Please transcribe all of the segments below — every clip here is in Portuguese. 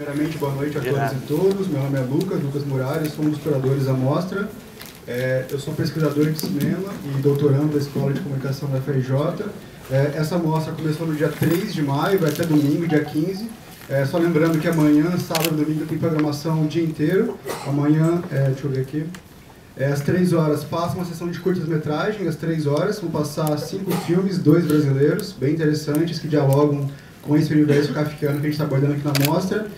Primeiramente, boa noite a todas e todos. Meu nome é Lucas Murares, sou um dos curadores da mostra. Eu sou pesquisador de cinema e doutorando da Escola de Comunicação da FRJ. Essa mostra começou no dia 3 de maio, vai até domingo, dia 15. Só lembrando que amanhã, sábado e domingo, tem programação o dia inteiro. Amanhã, deixa eu ver aqui, às 3 horas passa uma sessão de curtas-metragem, às 3 horas vão passar 5 filmes, 2 brasileiros, bem interessantes, que dialogam com esse universo kafkiano que a gente está abordando aqui na mostra.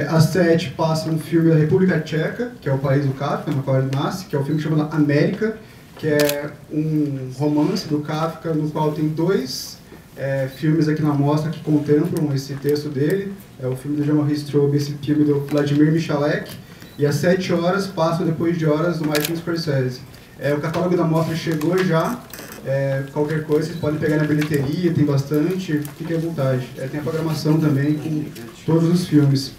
Às 7 passa um filme da República Tcheca, que é o país do Kafka, no qual ele nasce, que é um filme chamado América, que é um romance do Kafka, no qual tem 2 filmes aqui na mostra que contemplam esse texto dele. É o filme do Jean-Marie Straub, esse filme do Vladimir Michalek. E às 7 horas passa Depois de Horas, do Martin Scorsese. O catálogo da mostra chegou já. Qualquer coisa vocês podem pegar na bilheteria, tem bastante, fiquem à vontade. Tem a programação também com todos os filmes.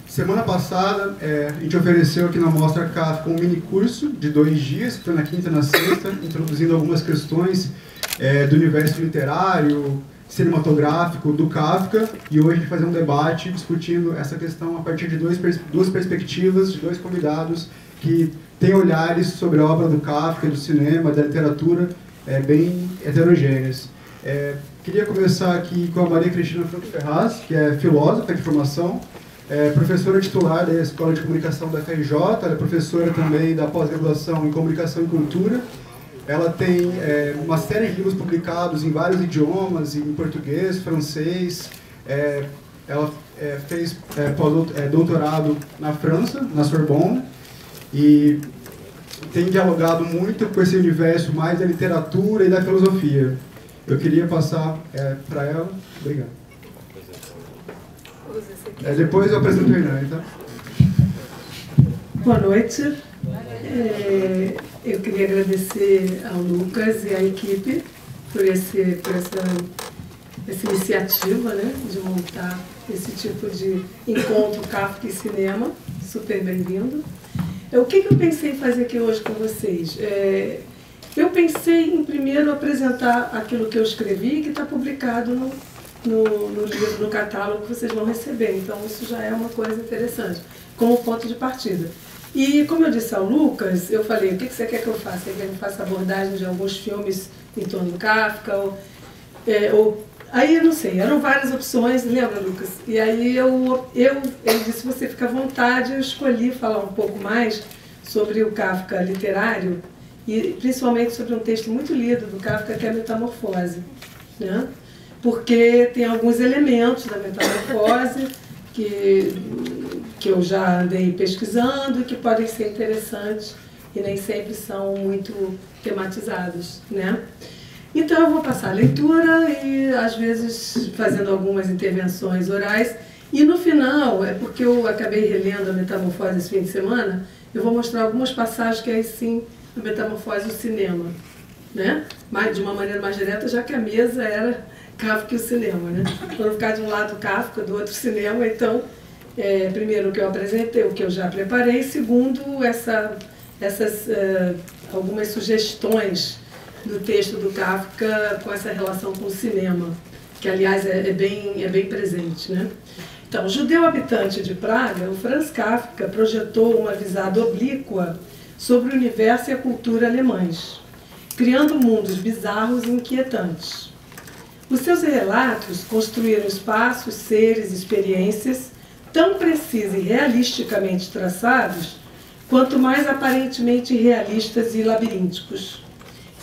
Semana passada a gente ofereceu aqui na Mostra Kafka um mini curso de 2 dias, que foi na quinta e na sexta, introduzindo algumas questões do universo literário, cinematográfico do Kafka, e hoje a gente vai fazer um debate discutindo essa questão a partir de duas perspectivas, de 2 convidados que têm olhares sobre a obra do Kafka, do cinema, da literatura, bem heterogêneas. Queria começar aqui com a Maria Cristina Franco Ferraz, que é filósofa de formação, professora titular da Escola de Comunicação da FRJ, ela é professora também da pós-graduação em Comunicação e Cultura. Ela tem uma série de livros publicados em vários idiomas, em português, francês. Ela fez doutorado na França, na Sorbonne, e tem dialogado muito com esse universo mais da literatura e da filosofia. Eu queria passar para ela. Obrigado. Depois eu apresento o Hernani, tá? Boa noite. Eu queria agradecer ao Lucas e à equipe por essa iniciativa, né, de montar esse tipo de encontro Kafka e cinema. Super bem-vindo. O que eu pensei em fazer aqui hoje com vocês? Eu pensei em primeiro apresentar aquilo que eu escrevi, que está publicado no livro, no catálogo que vocês vão receber. Então isso já é uma coisa interessante, como ponto de partida. E como eu disse ao Lucas, eu falei, o que você quer que eu faça? Você quer que eu faça abordagem de alguns filmes em torno do Kafka? Aí eu não sei, eram várias opções, lembra, Lucas? E aí eu disse, você fica à vontade, eu escolhi falar um pouco mais sobre o Kafka literário, e principalmente sobre um texto muito lido do Kafka, que é a Metamorfose, né? Porque tem alguns elementos da Metamorfose que eu já andei pesquisando e que podem ser interessantes e nem sempre são muito tematizados, né? Então eu vou passar a leitura e às vezes fazendo algumas intervenções orais, e no final, porque eu acabei relendo a Metamorfose esse fim de semana, eu vou mostrar algumas passagens que aí sim a Metamorfose do cinema, né? Mas de uma maneira mais direta, já que a mesa era Kafka e o cinema, né? Para não ficar de um lado Kafka, do outro cinema, então primeiro o que eu apresentei, o que eu já preparei, segundo algumas sugestões do texto do Kafka com essa relação com o cinema, que aliás é bem presente, né? Então, judeu habitante de Praga, o Franz Kafka projetou uma visada oblíqua sobre o universo e a cultura alemães, criando mundos bizarros e inquietantes. Os seus relatos construíram espaços, seres, experiências tão precisos e realisticamente traçados, quanto mais aparentemente realistas e labirínticos,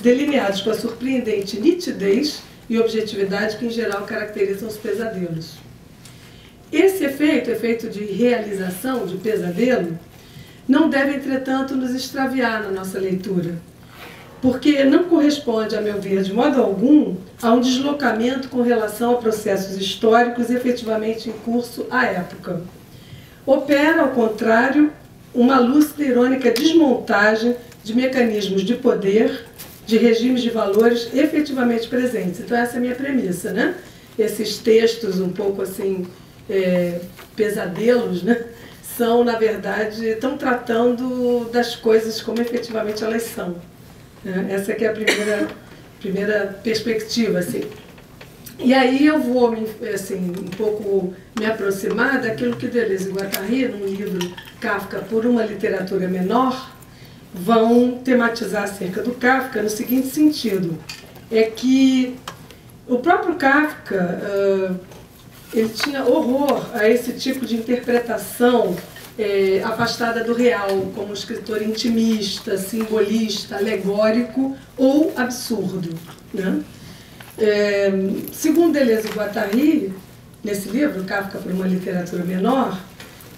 delineados com a surpreendente nitidez e objetividade que em geral caracterizam os pesadelos. Esse efeito de realização, de pesadelo, não deve, entretanto, nos extraviar na nossa leitura, porque não corresponde, a meu ver, de modo algum, a um deslocamento com relação a processos históricos efetivamente em curso à época. Opera, ao contrário, uma lúcida e irônica desmontagem de mecanismos de poder, de regimes de valores efetivamente presentes. Então essa é a minha premissa, né? Esses textos um pouco assim, pesadelos, né? São, na verdade, estão tratando das coisas como efetivamente elas são. Essa que é a primeira perspectiva, assim. E aí eu vou assim, um pouco me aproximar daquilo que Deleuze e Guattari, num livro Kafka por uma literatura menor, vão tematizar acerca do Kafka no seguinte sentido, é que o próprio Kafka, ele tinha horror a esse tipo de interpretação afastada do real, como escritor intimista, simbolista, alegórico ou absurdo, né? Segundo Deleuze e Guattari, nesse livro, Kafka por uma literatura menor,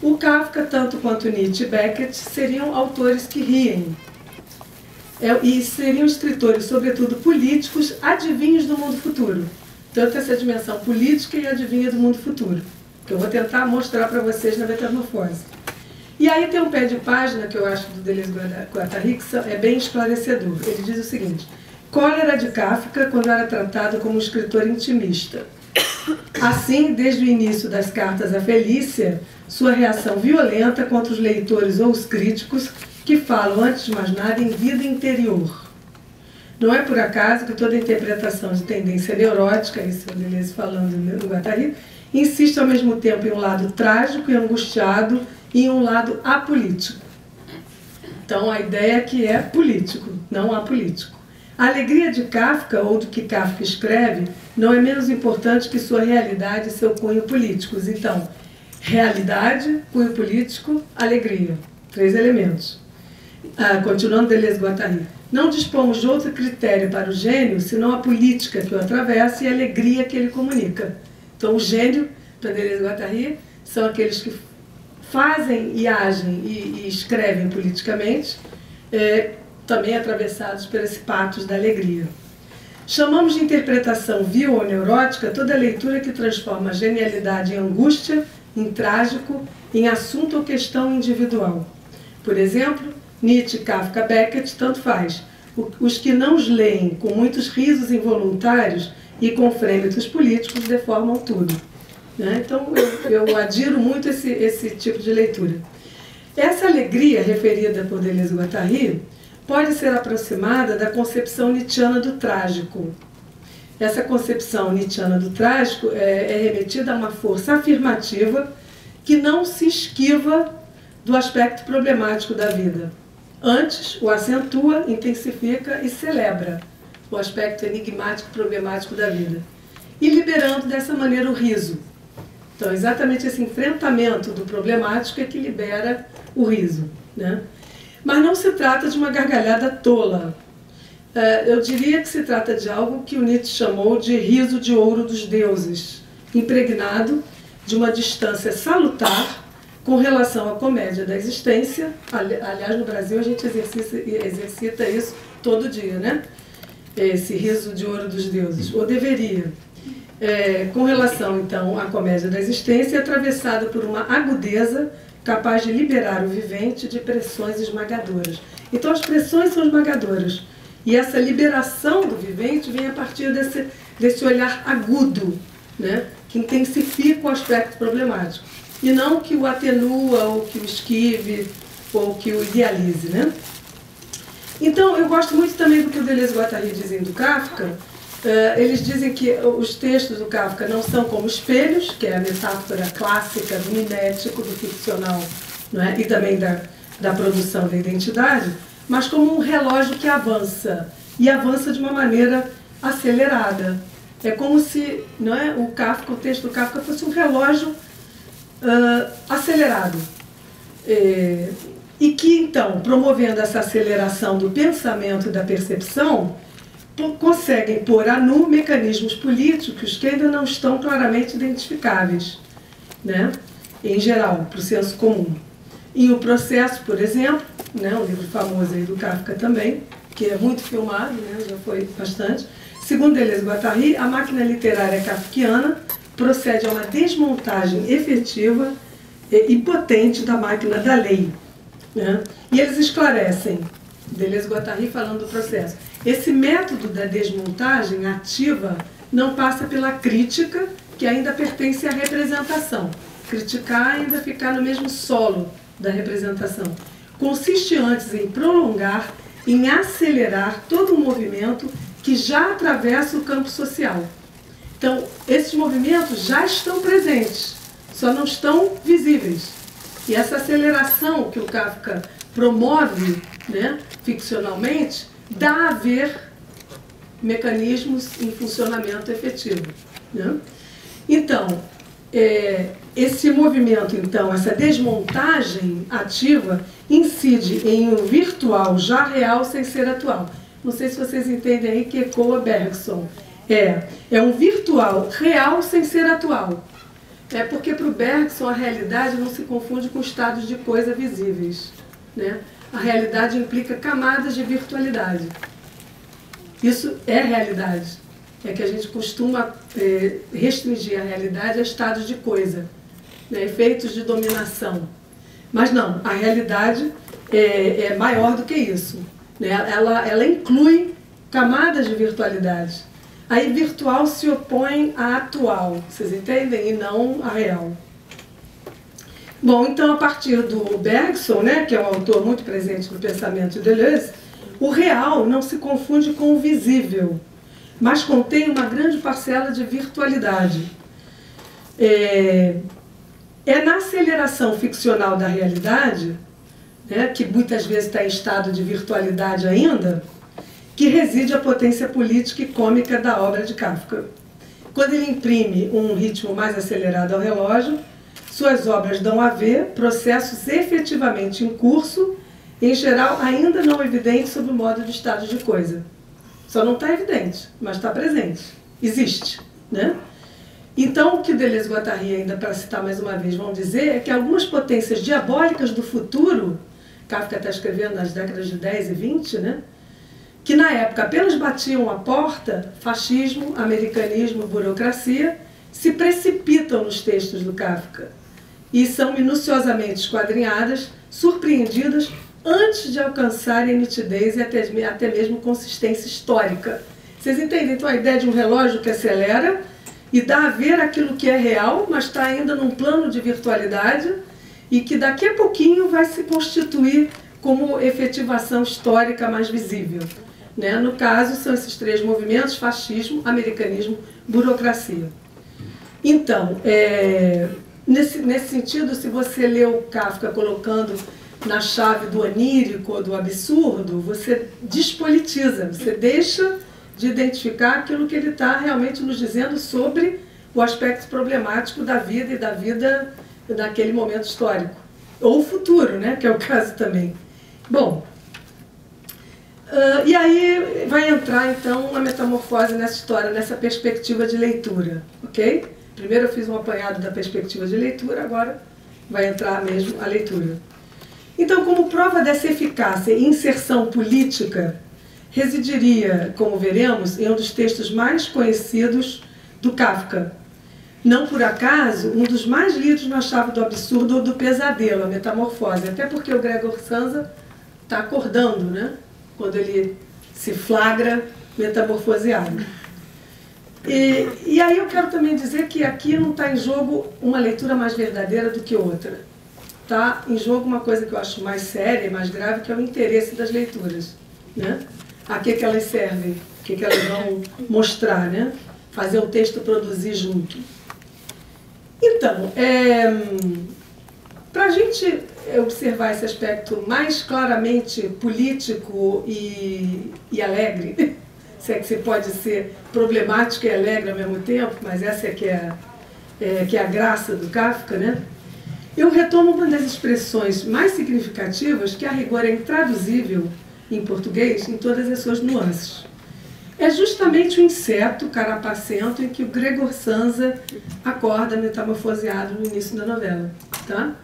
o Kafka, tanto quanto Nietzsche e Beckett, seriam autores que riem. E seriam escritores, sobretudo políticos, adivinhos do mundo futuro. Tanto essa dimensão política e adivinha do mundo futuro, que eu vou tentar mostrar para vocês na Metamorfose. E aí tem um pé de página que eu acho do Deleuze e Guattari que é bem esclarecedor. Ele diz o seguinte: cólera de Kafka quando era tratado como um escritor intimista. Assim, desde o início das cartas à Felícia, sua reação violenta contra os leitores ou os críticos que falam, antes de mais nada, em vida interior. Não é por acaso que toda interpretação de tendência neurótica, isso é o Deleuze falando no Guattari, insiste ao mesmo tempo em um lado trágico e angustiado e em um lado apolítico. Então a ideia é que é político, não apolítico. A alegria de Kafka, ou do que Kafka escreve, não é menos importante que sua realidade e seu cunho políticos. Então, realidade, cunho político, alegria. 3 elementos. Continuando Deleuze e Guattari. Não dispomos de outro critério para o gênio, senão a política que o atravessa e a alegria que ele comunica. Então, o gênio, para Deleuze e Guattari, são aqueles que fazem e agem e escrevem politicamente, também atravessados por esse patos da alegria. Chamamos de interpretação vil ou neurótica toda leitura que transforma a genialidade em angústia, em trágico, em assunto ou questão individual. Por exemplo, Nietzsche, Kafka, Beckett, tanto faz. Os que não os leem com muitos risos involuntários e com frêmitos políticos deformam tudo. Né? Então, eu adiro muito esse tipo de leitura. Essa alegria referida por Deleuze e Guattari pode ser aproximada da concepção nietzschiana do trágico. Essa concepção nietzschiana do trágico é remetida a uma força afirmativa que não se esquiva do aspecto problemático da vida. Antes, o acentua, intensifica e celebra o aspecto enigmático, problemático da vida, e liberando dessa maneira o riso. Então, exatamente esse enfrentamento do problemático é que libera o riso, né? Mas não se trata de uma gargalhada tola. Eu diria que se trata de algo que o Nietzsche chamou de riso de ouro dos deuses, impregnado de uma distância salutar com relação à comédia da existência. Aliás, no Brasil a gente exercita isso todo dia, né? Esse riso de ouro dos deuses, ou deveria. Com relação, então, à comédia da existência, atravessada por uma agudeza capaz de liberar o vivente de pressões esmagadoras. Então, as pressões são esmagadoras. E essa liberação do vivente vem a partir desse olhar agudo, né, que intensifica o aspecto problemático. E não que o atenua, ou que o esquive, ou que o idealize, né? Então, eu gosto muito também do que o Deleuze e Guattari dizem do Kafka. Eles dizem que os textos do Kafka não são como espelhos, que é a metáfora clássica do mimético, do ficcional, não é? E também da produção da identidade, mas como um relógio que avança, e avança de uma maneira acelerada. É como se, não é, o texto do Kafka fosse um relógio acelerado. E que, então, promovendo essa aceleração do pensamento e da percepção, conseguem pôr a nu mecanismos políticos que ainda não estão claramente identificáveis, né? Em geral, para o senso comum. E o Processo, por exemplo, né, um livro famoso aí do Kafka também, que é muito filmado, né, já foi bastante. Segundo Deleuze e Guattari, a máquina literária kafkiana procede a uma desmontagem efetiva e potente da máquina da lei, né? E eles esclarecem, Deleuze e Guattari falando do Processo. Esse método da desmontagem ativa não passa pela crítica, que ainda pertence à representação. Criticar ainda ficar no mesmo solo da representação. Consiste antes em prolongar, em acelerar todo o movimento que já atravessa o campo social. Então, Então, esses movimentos já estão presentes, só não estão visíveis. E essa aceleração que o Kafka promove, né, ficcionalmente, dá a ver mecanismos em funcionamento efetivo, né? Então, esse movimento, então, essa desmontagem ativa, incide em um virtual já real sem ser atual. Não sei se vocês entendem aí que ecoa Bergson. É um virtual real sem ser atual. Porque para o Bergson a realidade não se confunde com estados de coisa visíveis, né? A realidade implica camadas de virtualidade. Isso é realidade. É que a gente costuma restringir a realidade a estados de coisa, né? Efeitos de dominação. Mas não, a realidade é maior do que isso, né? Ela inclui camadas de virtualidade. Aí virtual se opõe à atual, vocês entendem? E não à real. Bom, então a partir do Bergson, né, que é um autor muito presente no pensamento de Deleuze, o real não se confunde com o visível, mas contém uma grande parcela de virtualidade. É na aceleração ficcional da realidade, né, que muitas vezes está em estado de virtualidade ainda, que reside a potência política e cômica da obra de Kafka. Quando ele imprime um ritmo mais acelerado ao relógio, suas obras dão a ver processos efetivamente em curso, em geral ainda não evidentes sob o modo de estado de coisa. Só não está evidente, mas está presente, existe, né? Então, o que Deleuze e Guattari, ainda para citar mais uma vez, vão dizer é que algumas potências diabólicas do futuro, Kafka está escrevendo nas décadas de 10 e 20, né? Que na época apenas batiam a porta, fascismo, americanismo, burocracia, se precipitam nos textos do Kafka e são minuciosamente esquadrinhadas, surpreendidas antes de alcançarem nitidez e até mesmo consistência histórica. Vocês entendem? Então a ideia de um relógio que acelera e dá a ver aquilo que é real, mas está ainda num plano de virtualidade e que daqui a pouquinho vai se constituir como efetivação histórica mais visível. Né? No caso, são esses três movimentos: fascismo, americanismo, burocracia. Então, nesse sentido, se você lê o Kafka colocando na chave do onírico ou do absurdo, você despolitiza, você deixa de identificar aquilo que ele está realmente nos dizendo sobre o aspecto problemático da vida e da vida naquele momento histórico. Ou o futuro, né? Que é o caso também. Bom, e aí vai entrar então a metamorfose nessa história, nessa perspectiva de leitura, ok? Primeiro eu fiz um apanhado da perspectiva de leitura, agora vai entrar mesmo a leitura. Então, como prova dessa eficácia e inserção política, residiria, como veremos, em um dos textos mais conhecidos do Kafka. Não por acaso, um dos mais lidos na chave do absurdo ou do pesadelo, a metamorfose, até porque o Gregor Samsa está acordando, né? Quando ele se flagra metamorfoseado. E aí eu quero também dizer que aqui não está em jogo uma leitura mais verdadeira do que outra. Está em jogo uma coisa que eu acho mais séria e mais grave, que é o interesse das leituras, né? A que elas servem, o que elas vão mostrar, né? Fazer o texto produzir junto. Então, para a gente observar esse aspecto mais claramente político e alegre, se é que você pode ser problemático e alegre ao mesmo tempo, mas essa é que é a graça do Kafka, né? Eu retomo uma das expressões mais significativas, que a rigor é intraduzível em português em todas as suas nuances. É justamente o inseto carapacento em que o Gregor Samsa acorda metamorfoseado no início da novela. Tá?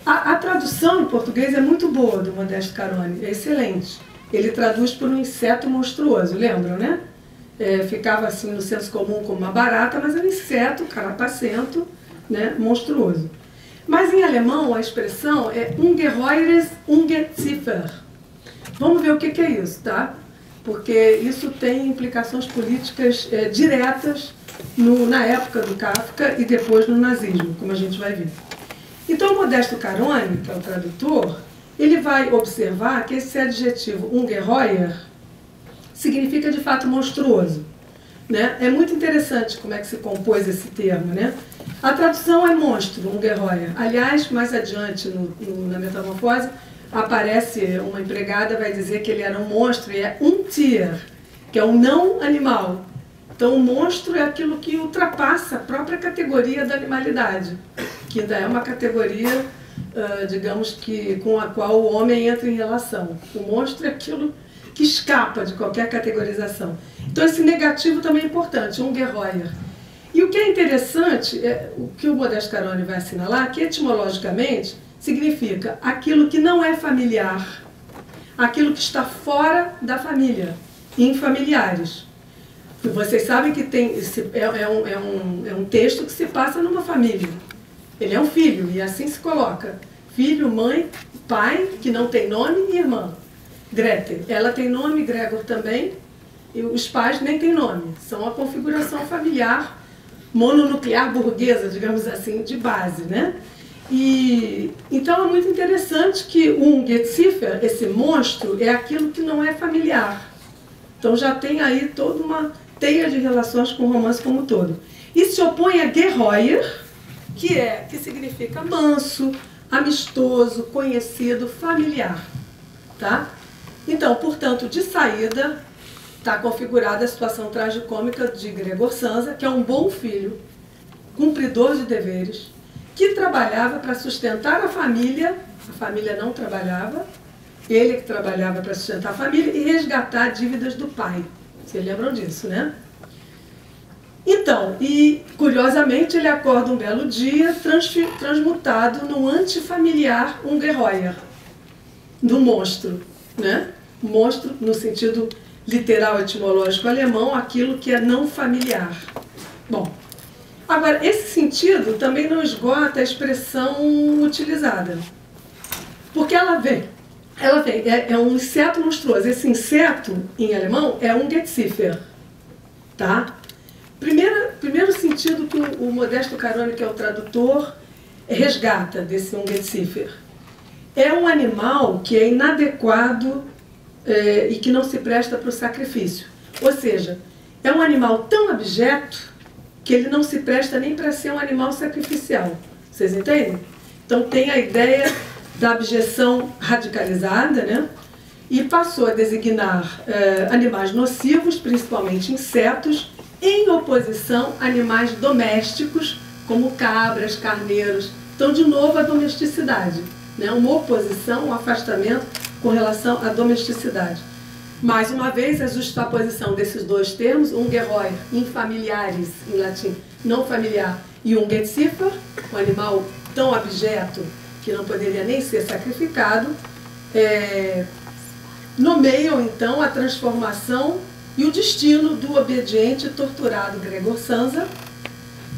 A tradução em português é muito boa do Modesto Carone, é excelente. Ele traduz por um inseto monstruoso, lembram, né? Ficava assim no senso comum como uma barata, mas é um inseto carapacento, né, monstruoso. Mas em alemão a expressão é ungeheures Ungeziefer. Vamos ver o que é isso, tá? Porque isso tem implicações políticas diretas na época do Kafka e depois no nazismo, como a gente vai ver. Então o Modesto Carone, que é o tradutor, ele vai observar que esse adjetivo ungeheuer significa de fato monstruoso. né? É muito interessante como é que se compôs esse termo, né? A tradução é monstro, um Ungerheuer. Aliás, mais adiante na Metamorfose, aparece uma empregada, vai dizer que ele era um monstro, e é Untier, que é um não animal. Então, o monstro é aquilo que ultrapassa a própria categoria da animalidade, que ainda é uma categoria, digamos que, com a qual o homem entra em relação. O monstro é aquilo que escapa de qualquer categorização. Então, esse negativo também é importante, Ungerheuer. E o que é interessante, o que o Modesto Caroni vai assinalar, que etimologicamente significa aquilo que não é familiar, aquilo que está fora da família, infamiliares. Vocês sabem que é um texto que se passa numa família. Ele é um filho, e assim se coloca. Filho, mãe, pai, que não tem nome, e irmã. Gretel. Ela tem nome, Gregor também, e os pais nem têm nome. São a configuração familiar mononuclear burguesa, digamos assim, de base, né? E então é muito interessante que um Getzifer, esse monstro, é aquilo que não é familiar. Então já tem aí toda uma teia de relações com o romance como um todo. E se opõe a Geheuer, que significa manso, amistoso, conhecido, familiar, tá? Então, portanto, de saída, está configurada a situação tragicômica de Gregor Samsa, que é um bom filho, cumpridor de deveres, que trabalhava para sustentar a família não trabalhava, ele que trabalhava para sustentar a família e resgatar dívidas do pai. Vocês lembram disso, né? Então, e curiosamente ele acorda um belo dia transmutado no antifamiliar Ungerheuer, do monstro, né? Monstro no sentido literal etimológico alemão, aquilo que é não familiar. Bom, agora, esse sentido também não esgota a expressão utilizada. Porque ela vem é um inseto monstruoso. Esse inseto, em alemão, é um Getzifer. Tá? Primeiro sentido que o Modesto Caroni, que é o tradutor, resgata desse um Getzifer. É um animal que é inadequado e que não se presta para o sacrifício. Ou seja, é um animal tão abjeto que ele não se presta nem para ser um animal sacrificial. Vocês entendem? Então tem a ideia da abjeção radicalizada, né? E passou a designar animais nocivos, principalmente insetos, em oposição a animais domésticos, como cabras, carneiros. Então, de novo, a domesticidade, né? Uma oposição, um afastamento com relação à domesticidade. Mais uma vez, a justaposição desses dois termos, Ungerheuer, infamiliares, em latim, não familiar, e um Getzifer, um animal tão abjeto que não poderia nem ser sacrificado, nomeiam, então, a transformação e o destino do obediente e torturado Gregor Samsa,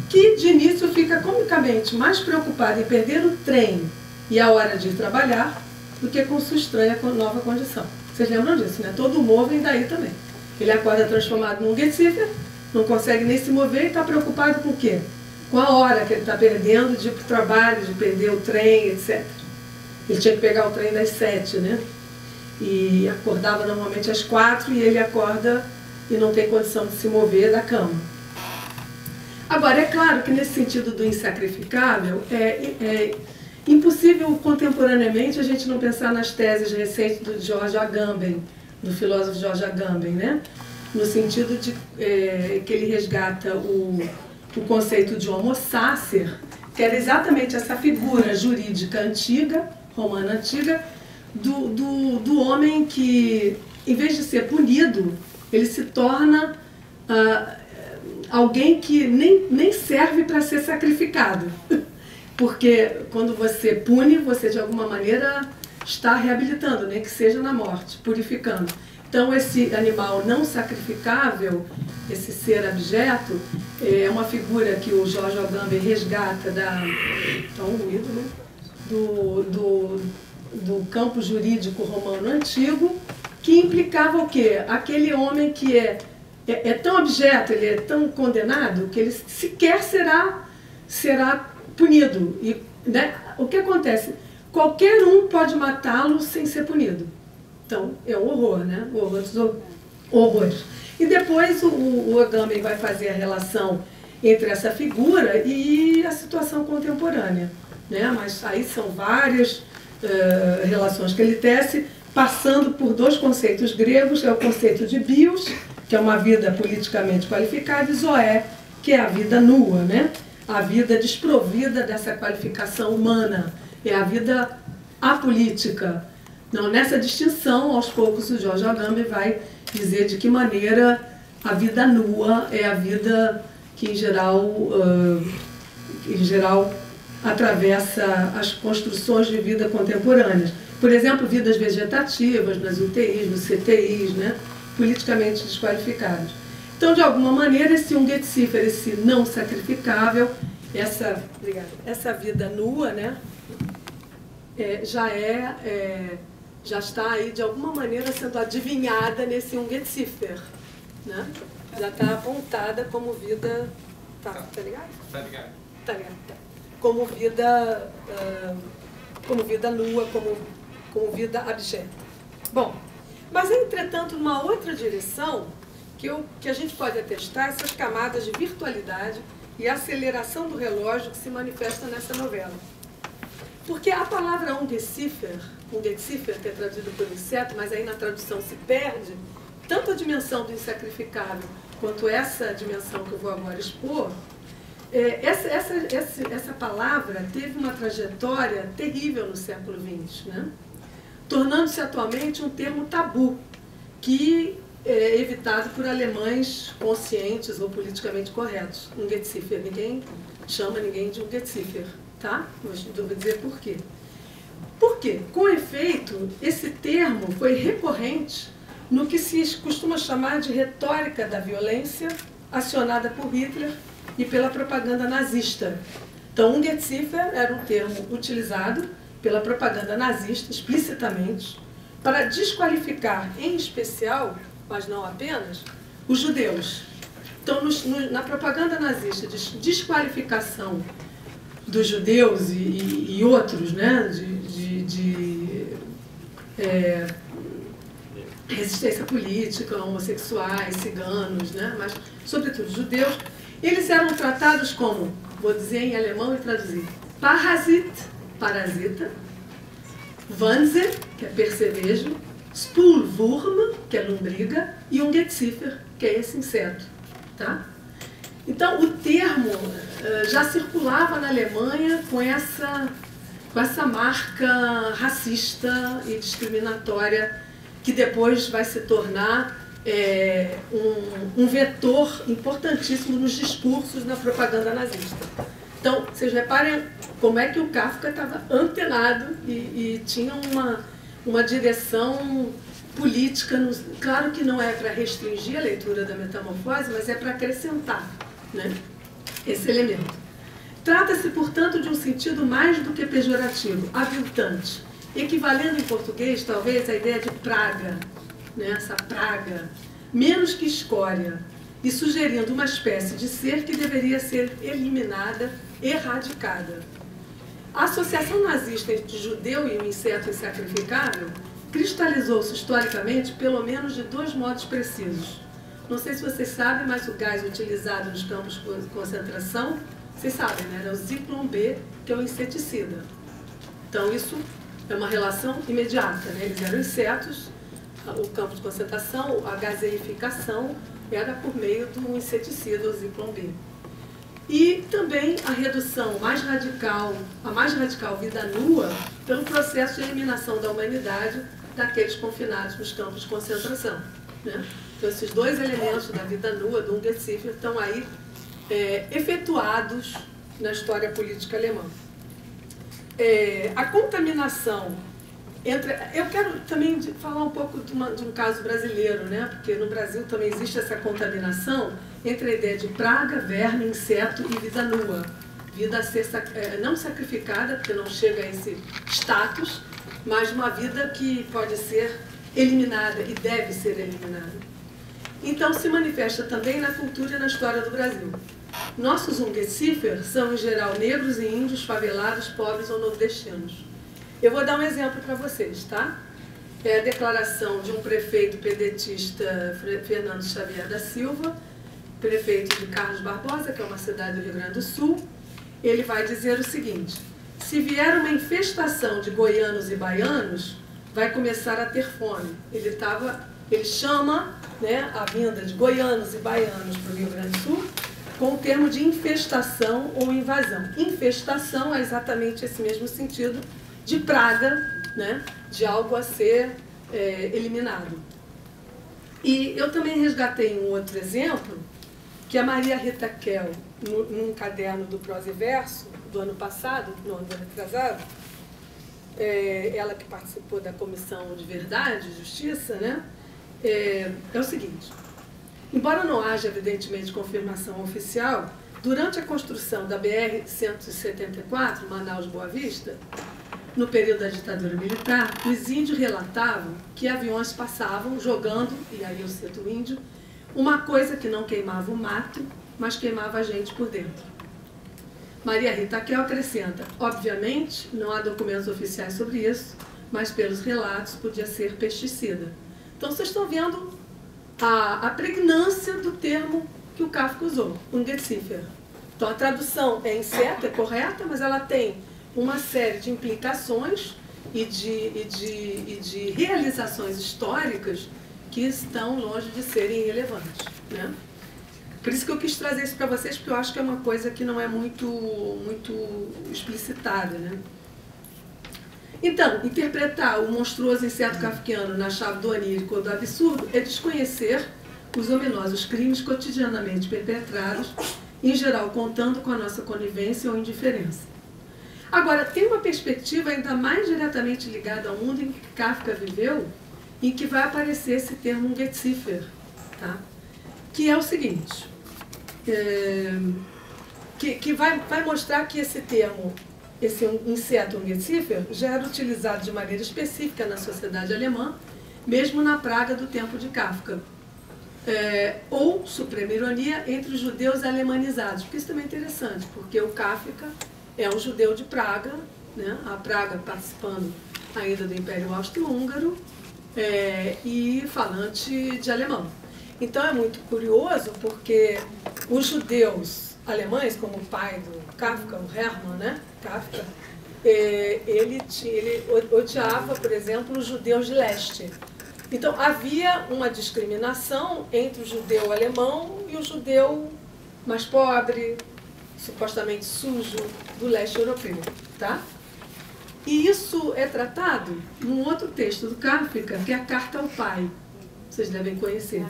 que, de início, fica comicamente mais preocupado em perder o trem e a hora de ir trabalhar do que com sua estranha nova condição. Vocês lembram disso, né? Todo humor vem daí também. Ele acorda transformado num Getzifer, não consegue nem se mover e está preocupado com o quê? Com a hora que ele está perdendo de ir para o trabalho, de perder o trem, etc. Ele tinha que pegar o trem das 7, né? E acordava normalmente às 4 e ele acorda e não tem condição de se mover da cama. Agora, é claro que nesse sentido do insacrificável, é impossível contemporaneamente a gente não pensar nas teses recentes do George Agamben, do filósofo George Agamben, né? No sentido de que ele resgata o conceito de homo sacer, que era exatamente essa figura jurídica antiga, romana antiga, do homem que, em vez de ser punido, ele se torna alguém que nem serve para ser sacrificado. Porque quando você pune, você de alguma maneira está reabilitando, nem que seja na morte, purificando. Então esse animal não sacrificável, esse ser abjeto, é uma figura que o George Agamben resgata do campo jurídico romano antigo, que implicava o quê? Aquele homem que é tão abjeto, ele é tão condenado, que ele sequer será punido. E, né, o que acontece? Qualquer um pode matá-lo sem ser punido. Então, é um horror, né? O horror dos horrores. Horrores. E depois o Agamben vai fazer a relação entre essa figura e a situação contemporânea, né? Mas aí são várias relações que ele tece, passando por dois conceitos gregos, é o conceito de bios, que é uma vida politicamente qualificada, e zoé, que é a vida nua, né? A vida desprovida dessa qualificação humana, é a vida apolítica. Não, nessa distinção, aos poucos, o Jorge Agamben vai dizer de que maneira a vida nua é a vida que, em geral atravessa as construções de vida contemporâneas. Por exemplo, vidas vegetativas nas UTIs, nos CTIs, né? Politicamente desqualificadas. Então, de alguma maneira, esse Ungeziefer, esse não sacrificável, essa vida nua, né? Já está aí, de alguma maneira, sendo adivinhada nesse Ungeziefer, né? Já está apontada como vida... Tá ligado? Tá ligado. Tá ligado. Como vida nua, como vida abjeta. Bom, mas, entretanto, numa outra direção, que a gente pode atestar essas camadas de virtualidade e aceleração do relógio que se manifesta nessa novela. Porque a palavra Ungeziefer, que é traduzido por inseto, mas aí na tradução se perde, tanto a dimensão do insacrificável quanto essa dimensão que eu vou agora expor, essa palavra teve uma trajetória terrível no século XX, né? Tornando-se atualmente um termo tabu, que é evitado por alemães conscientes ou politicamente corretos. Ungeziefer, ninguém chama ninguém de Ungeziefer, tá? Mas eu vou dizer por quê. Por quê? Com efeito, esse termo foi recorrente no que se costuma chamar de retórica da violência acionada por Hitler e pela propaganda nazista. Então, Ungeziefer era um termo utilizado pela propaganda nazista, explicitamente, para desqualificar, em especial, mas não apenas, os judeus. Então, na propaganda nazista de desqualificação dos judeus e outros, né, de resistência política, homossexuais, ciganos, né, mas, sobretudo, judeus, eles eram tratados como, vou dizer em alemão e traduzir, Parasit, parasita, Wanze, que é percevejo, Spulwurm, que é lombriga, e Ungeziefer, que é esse inseto. Tá? Então, o termo já circulava na Alemanha com essa marca racista e discriminatória, que depois vai se tornar um vetor importantíssimo nos discursos na propaganda nazista. Então, vocês reparem como é que o Kafka estava antenado e tinha uma direção política. Claro que não é para restringir a leitura da Metamorfose, mas é para acrescentar, né, esse elemento. Trata-se, portanto, de um sentido mais do que pejorativo, aviltante, equivalendo em português, talvez, à ideia de praga, né, essa praga, menos que escória, e sugerindo uma espécie de ser que deveria ser eliminada, erradicada. A associação nazista entre judeu e um inseto insacrificável cristalizou-se historicamente pelo menos de dois modos precisos. Não sei se vocês sabem, mas o gás utilizado nos campos de concentração, vocês sabem, né? Era o Zyklon B, que é o inseticida. Então, isso é uma relação imediata, né? Eles eram insetos, o campo de concentração, a gaseificação era por meio do inseticida, o Zyklon B. E também a redução a mais radical vida nua, pelo processo de eliminação da humanidade daqueles confinados nos campos de concentração, né? Então, esses dois elementos da vida nua, do Ungeziefer, estão aí efetuados na história política alemã. A contaminação entre... Eu quero também falar um pouco de um caso brasileiro, né? Porque no Brasil também existe essa contaminação entre a ideia de praga, verme, inseto e vida nua. Vida a ser não sacrificada, porque não chega a esse status, mas uma vida que pode ser eliminada e deve ser eliminada. Então, se manifesta também na cultura e na história do Brasil. Nossos Ungeziefer são, em geral, negros e índios, favelados, pobres ou nordestinos. Eu vou dar um exemplo para vocês, tá? é a declaração de um prefeito pedetista, Fernando Xavier da Silva, prefeito de Carlos Barbosa, que é uma cidade do Rio Grande do Sul. Ele vai dizer o seguinte: se vier uma infestação de goianos e baianos, vai começar a ter fome. Ele chama, né, a vinda de goianos e baianos para o Rio Grande do Sul com o termo de infestação ou invasão. Infestação é exatamente esse mesmo sentido de praga, né, de algo a ser eliminado. E eu também resgatei um outro exemplo, que a Maria Rita Kell, num caderno do Prosa e Verso, do ano passado, no ano retrasado, ela que participou da Comissão de Verdade e Justiça, né, é o seguinte: embora não haja, evidentemente, confirmação oficial, durante a construção da BR-174, Manaus-Boa Vista, no período da ditadura militar, os índios relatavam que aviões passavam jogando, e aí eu cito o índio, uma coisa que não queimava o mato, mas queimava a gente por dentro. Maria Rita Kell acrescenta: obviamente, não há documentos oficiais sobre isso, mas pelos relatos podia ser pesticida. Então vocês estão vendo a pregnância do termo que o Kafka usou, Ungeziefer. Então a tradução é incerta, é correta, mas ela tem uma série de implicações e de realizações históricas que estão longe de serem irrelevantes, né? Por isso que eu quis trazer isso para vocês, porque eu acho que é uma coisa que não é muito explicitada, né? Então, interpretar o monstruoso inseto kafkiano na chave do onírico ou do absurdo é desconhecer os ominosos crimes cotidianamente perpetrados, em geral contando com a nossa conivência ou indiferença. Agora, tem uma perspectiva ainda mais diretamente ligada ao mundo em que Kafka viveu, em que vai aparecer esse termo Ungeziefer, tá? Que é o seguinte, que vai mostrar que esse termo, esse inseto Ungeziefer, já era utilizado de maneira específica na sociedade alemã, mesmo na praga do tempo de Kafka. Ou, suprema ironia, entre os judeus alemanizados, porque isso também é interessante, porque o Kafka é um judeu de Praga, né? A Praga participando ainda do Império Austro-Húngaro, e falante de alemão. Então é muito curioso, porque os judeus alemães, como o pai do Kafka, o Hermann, né? Kafka, ele odiava, por exemplo, os judeus de leste. Então havia uma discriminação entre o judeu alemão e o judeu mais pobre, supostamente sujo, do leste europeu, tá? E isso é tratado num outro texto do Kafka, que é a Carta ao Pai. Vocês devem conhecer.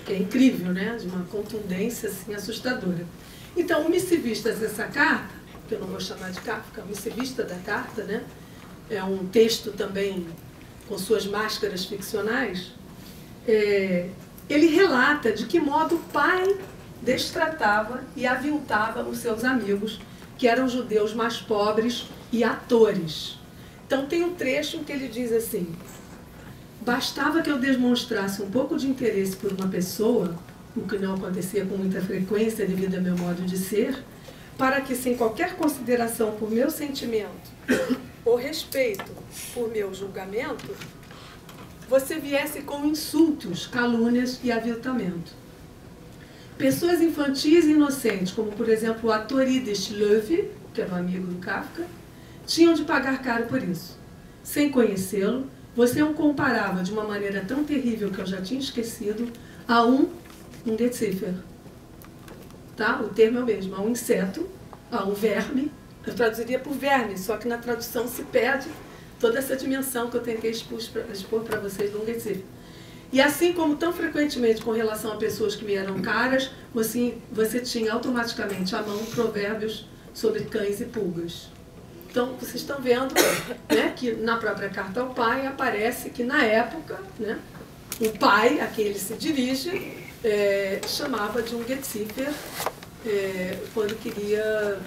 Que é incrível, né? De uma contundência assim, assustadora. Então, o missivista dessa carta, que eu não vou chamar de Kafka, o missivista da carta, né? É um texto também com suas máscaras ficcionais. Ele relata de que modo o pai destratava e aviltava os seus amigos, que eram judeus mais pobres e atores. Então tem um trecho em que ele diz assim: bastava que eu demonstrasse um pouco de interesse por uma pessoa, o que não acontecia com muita frequência devido ao meu modo de ser, para que, sem qualquer consideração por meu sentimento ou respeito por meu julgamento, você viesse com insultos, calúnias e aviltamento. Pessoas infantis e inocentes, como por exemplo o ator Idis Löwy, que era um amigo do Kafka, tinham de pagar caro por isso. Sem conhecê-lo, você o comparava de uma maneira tão terrível que eu já tinha esquecido a um Ungeziefer. Tá? O termo é o mesmo, a um inseto, a um verme. Eu traduziria por verme, só que na tradução se perde toda essa dimensão que eu tentei expor para vocês do Ungeziefer. E assim como tão frequentemente com relação a pessoas que me eram caras, você tinha automaticamente à mão provérbios sobre cães e pulgas. Então, vocês estão vendo, né, que na própria Carta ao Pai aparece que na época, né, o pai a quem ele se dirige chamava de Ungeziefer quando queria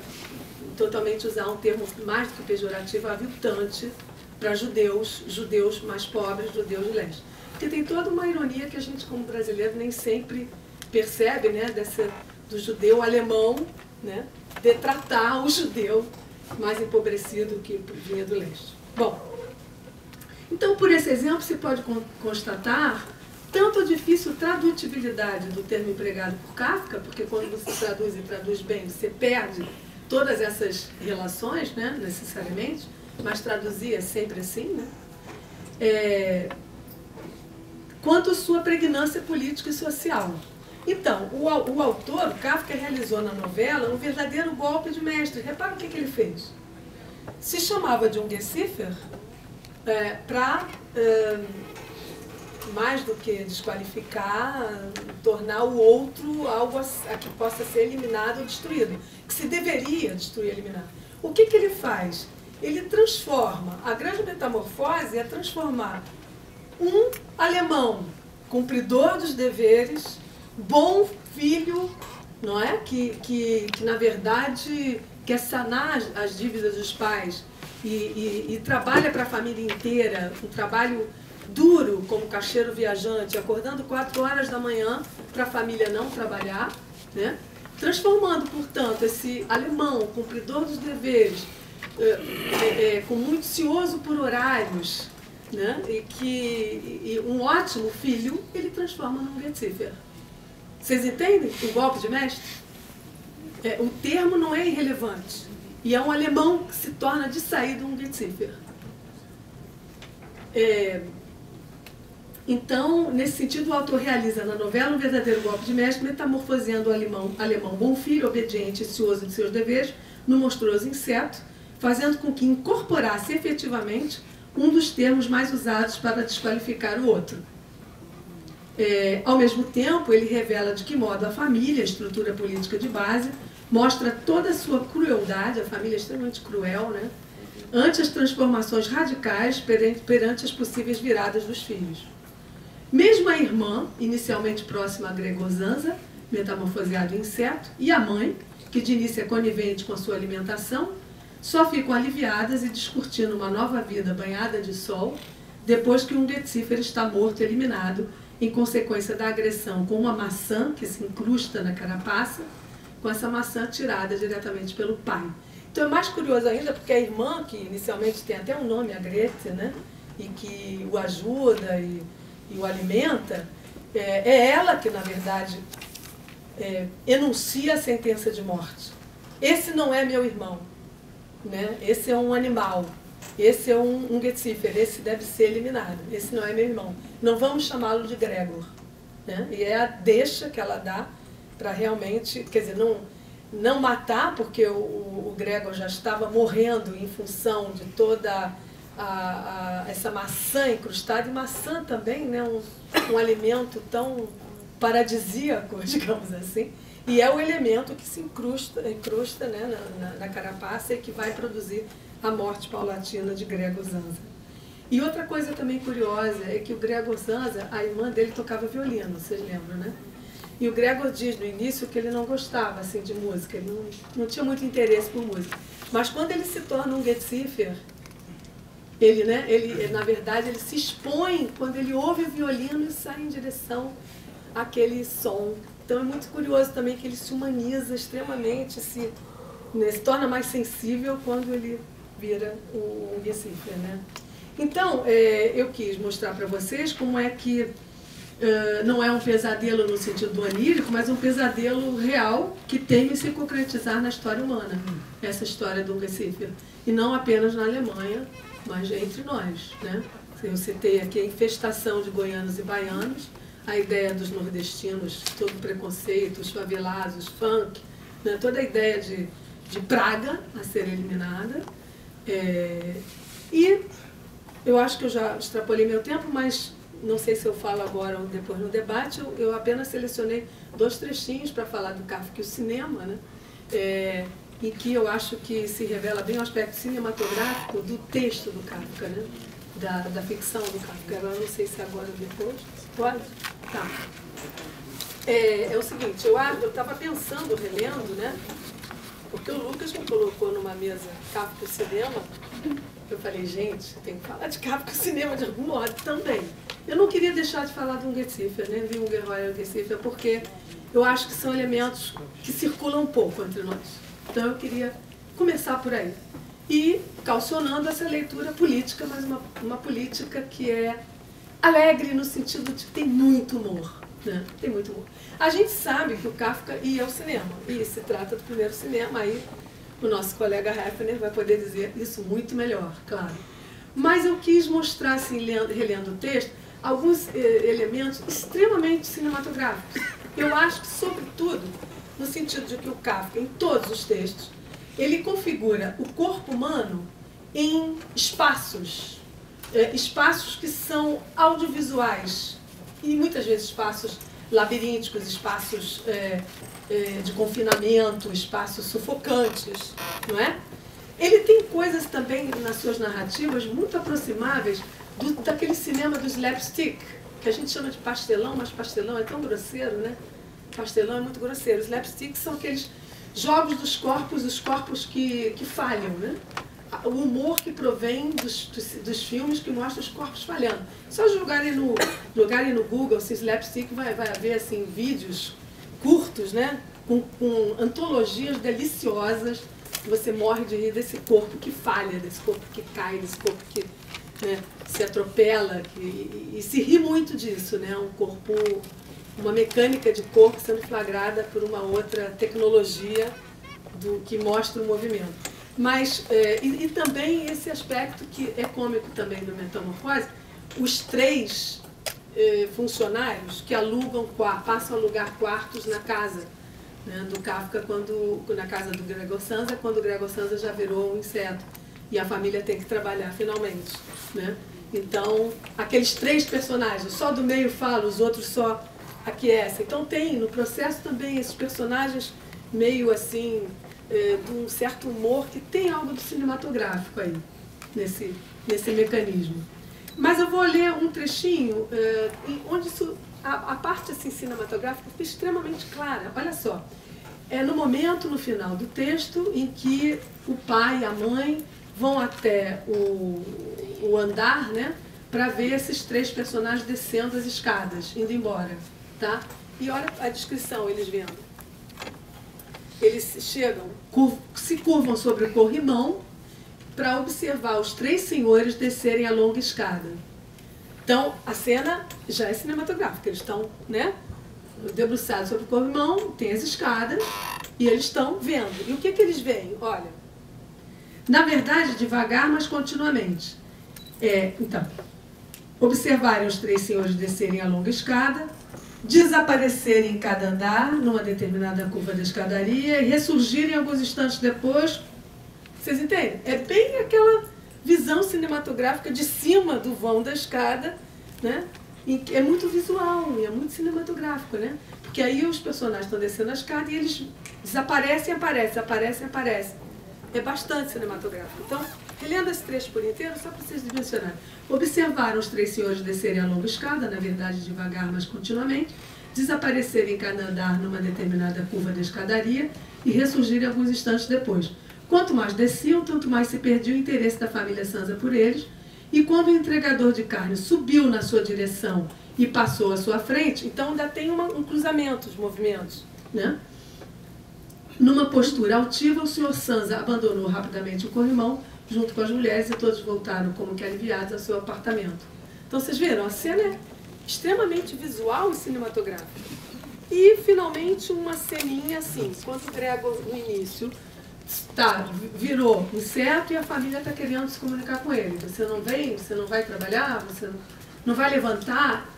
totalmente usar um termo mais do que pejorativo, aviltante, para judeus mais pobres, judeus de leste. Porque tem toda uma ironia que a gente, como brasileiro, nem sempre percebe, né, do judeu alemão, né, detratar o judeu mais empobrecido que vinha do leste. Bom, Então, por esse exemplo, se pode constatar tanto a difícil tradutibilidade do termo empregado por Kafka, porque quando você traduz e traduz bem, você perde todas essas relações, né, necessariamente, mas traduzir é sempre assim, né? Quanto sua pregnância política e social. Então, o autor, Kafka, realizou na novela um verdadeiro golpe de mestre. Repara o que ele fez. Se chamava de um Gecífer para, mais do que desqualificar, tornar o outro algo a que possa ser eliminado ou destruído, que se deveria destruir e eliminar. O que ele faz? Ele transforma, a grande metamorfose é transformar um alemão cumpridor dos deveres, bom filho, não é? Que na verdade quer sanar as dívidas dos pais e trabalha para a família inteira, um trabalho duro como caixeiro viajante, acordando 4 horas da manhã para a família não trabalhar, né? Transformando, portanto, esse alemão cumpridor dos deveres, minucioso por horários, né? E um ótimo filho, ele transforma num Gecífer. Vocês entendem o golpe de mestre? O termo não é irrelevante. E é um alemão que se torna de saída um Gecífer. Então, nesse sentido, o autor realiza na novela um verdadeiro golpe de mestre, metamorfoseando o alemão bom filho, obediente e cioso de seus deveres, no monstruoso inseto, fazendo com que incorporasse efetivamente um dos termos mais usados para desqualificar o outro. Ao mesmo tempo, ele revela de que modo a família, a estrutura política de base, mostra toda a sua crueldade, a família é extremamente cruel, né? Ante as transformações radicais perante as possíveis viradas dos filhos. Mesmo a irmã, inicialmente próxima a Gregor Zanza, metamorfoseado em inseto, e a mãe, que de início é conivente com a sua alimentação, só ficam aliviadas e descortinam uma nova vida banhada de sol, depois que um Gecífer está morto e eliminado, em consequência da agressão com uma maçã que se incrusta na carapaça, com essa maçã tirada diretamente pelo pai. Então é mais curioso ainda, porque a irmã, que inicialmente tem até um nome, a Grete, né, e que o ajuda e o alimenta, é ela que, na verdade, enuncia a sentença de morte. Esse não é meu irmão, né? Esse é um animal, esse é um Gecífer, esse deve ser eliminado, esse não é meu irmão. Não vamos chamá-lo de Gregor, né? E é a deixa que ela dá para realmente, quer dizer, não matar, porque o Gregor já estava morrendo em função de toda essa maçã incrustada, e maçã também, né, um alimento tão paradisíaco, digamos assim, e é o elemento que se incrusta né, na carapaça e que vai produzir a morte paulatina de Gregor Zanza. E outra coisa também curiosa é que o Gregor Zanza, a irmã dele tocava violino, vocês lembram, né? E o Gregor diz no início que ele não gostava assim, de música, ele não tinha muito interesse por música. Mas quando ele se torna um Gecífer, ele, na verdade, ele se expõe quando ele ouve o violino e sai em direção àquele som. Então é muito curioso também que ele se humaniza extremamente, se torna mais sensível quando ele vira um Gecífer, né? Então, eu quis mostrar para vocês como é que não é um pesadelo no sentido do onírico, mas um pesadelo real que tem que se concretizar na história humana, essa história do Gecífer. E não apenas na Alemanha, mas entre nós, né? Eu citei aqui a infestação de goianos e baianos, a ideia dos nordestinos, todo o preconceito, os favelados, os funk, né? Toda a ideia de praga a ser eliminada. E eu acho que eu já extrapolei meu tempo, mas não sei se eu falo agora ou depois no debate, eu apenas selecionei 2 trechinhos para falar do Kafka e o cinema, né? E que eu acho que se revela bem o aspecto cinematográfico do texto do Kafka, né? Da ficção do Kafka. Agora não sei se agora ou depois. Pode? Tá. É o seguinte, eu estava pensando, relendo, né? Porque o Lucas me colocou numa mesa Kafka e o cinema. Eu falei, gente, tem que falar de Kafka e o cinema de algum modo também. Eu não queria deixar de falar de um Gecífer, né? De um Ungeheuer Gecífer, porque eu acho que são elementos que circulam um pouco entre nós. Então eu queria começar por aí. e calcionando essa leitura política, mas uma política que é alegre no sentido de que tem muito humor, né? Tem muito humor. A gente sabe que o Kafka ia ao cinema, e se trata do primeiro cinema, aí o nosso colega Hefner vai poder dizer isso muito melhor, claro. Mas eu quis mostrar, assim, relendo o texto, alguns elementos extremamente cinematográficos. Eu acho que, sobretudo, no sentido de que o Kafka, em todos os textos, ele configura o corpo humano em espaços, espaços que são audiovisuais, e muitas vezes espaços labirínticos, espaços de confinamento, espaços sufocantes, não é? Ele tem coisas também nas suas narrativas muito aproximáveis daquele cinema do slapstick, que a gente chama de pastelão, mas pastelão é tão grosseiro, né? Pastelão é muito grosseiro. Slapstick são aqueles jogos dos corpos, os corpos que falham, né? O humor que provém dos filmes que mostram os corpos falhando. Só jogarem no Google, se slapstick, vai haver assim, vídeos curtos, né? Com antologias deliciosas. Você morre de rir desse corpo que falha, desse corpo que cai, desse corpo que, né, se atropela. E se ri muito disso, né? Um corpo, uma mecânica de corpo sendo flagrada por uma outra tecnologia que mostra o movimento. Mas, e também esse aspecto que é cômico também do Metamorfose, os três funcionários que passam a alugar quartos na casa, né, do Kafka, na casa do Gregor Samsa, quando o Gregor Samsa já virou um inseto e a família tem que trabalhar finalmente, né? Então, aqueles três personagens, só do meio fala, os outros só aquecem. Então tem no processo também esses personagens meio assim, de um certo humor que tem algo do cinematográfico aí, nesse mecanismo. Mas eu vou ler um trechinho onde a parte assim, cinematográfica fica extremamente clara. Olha só, é no momento, no final do texto, em que o pai e a mãe vão até o andar, né, para ver esses três personagens descendo as escadas, indo embora. Tá? E olha a descrição, eles vendo. Eles chegam, se curvam sobre o corrimão para observar os três senhores descerem a longa escada. Então, a cena já é cinematográfica. Eles estão, né, debruçados sobre o corrimão, tem as escadas, e eles estão vendo. E o que eles veem? Olha, na verdade, devagar, mas continuamente. Então, observarem os três senhores descerem a longa escada, desaparecerem em cada andar, numa determinada curva da escadaria, e ressurgirem alguns instantes depois. Vocês entendem? É bem aquela visão cinematográfica de cima do vão da escada, né? É muito visual e é muito cinematográfico, né? Porque aí os personagens estão descendo a escada e eles desaparecem e aparecem. É bastante cinematográfico. Então, relendo esse trecho por inteiro, só para vocês dimensionarem. Observaram os três senhores descerem a longa escada, na verdade devagar, mas continuamente, desaparecerem em cada andar numa determinada curva da escadaria e ressurgirem alguns instantes depois. Quanto mais desciam, tanto mais se perdia o interesse da família Samsa por eles, e quando o entregador de carne subiu na sua direção e passou à sua frente, então ainda tem um cruzamento de movimentos, né? Numa postura altiva, o Sr. Samsa abandonou rapidamente o corrimão, junto com as mulheres, e todos voltaram como que aliviados ao seu apartamento. Então, vocês viram, a cena é extremamente visual e cinematográfica. E, finalmente, uma ceninha assim, quando o Gregor, no início, virou inseto e a família está querendo se comunicar com ele. Você não vem, você não vai trabalhar, você não vai levantar.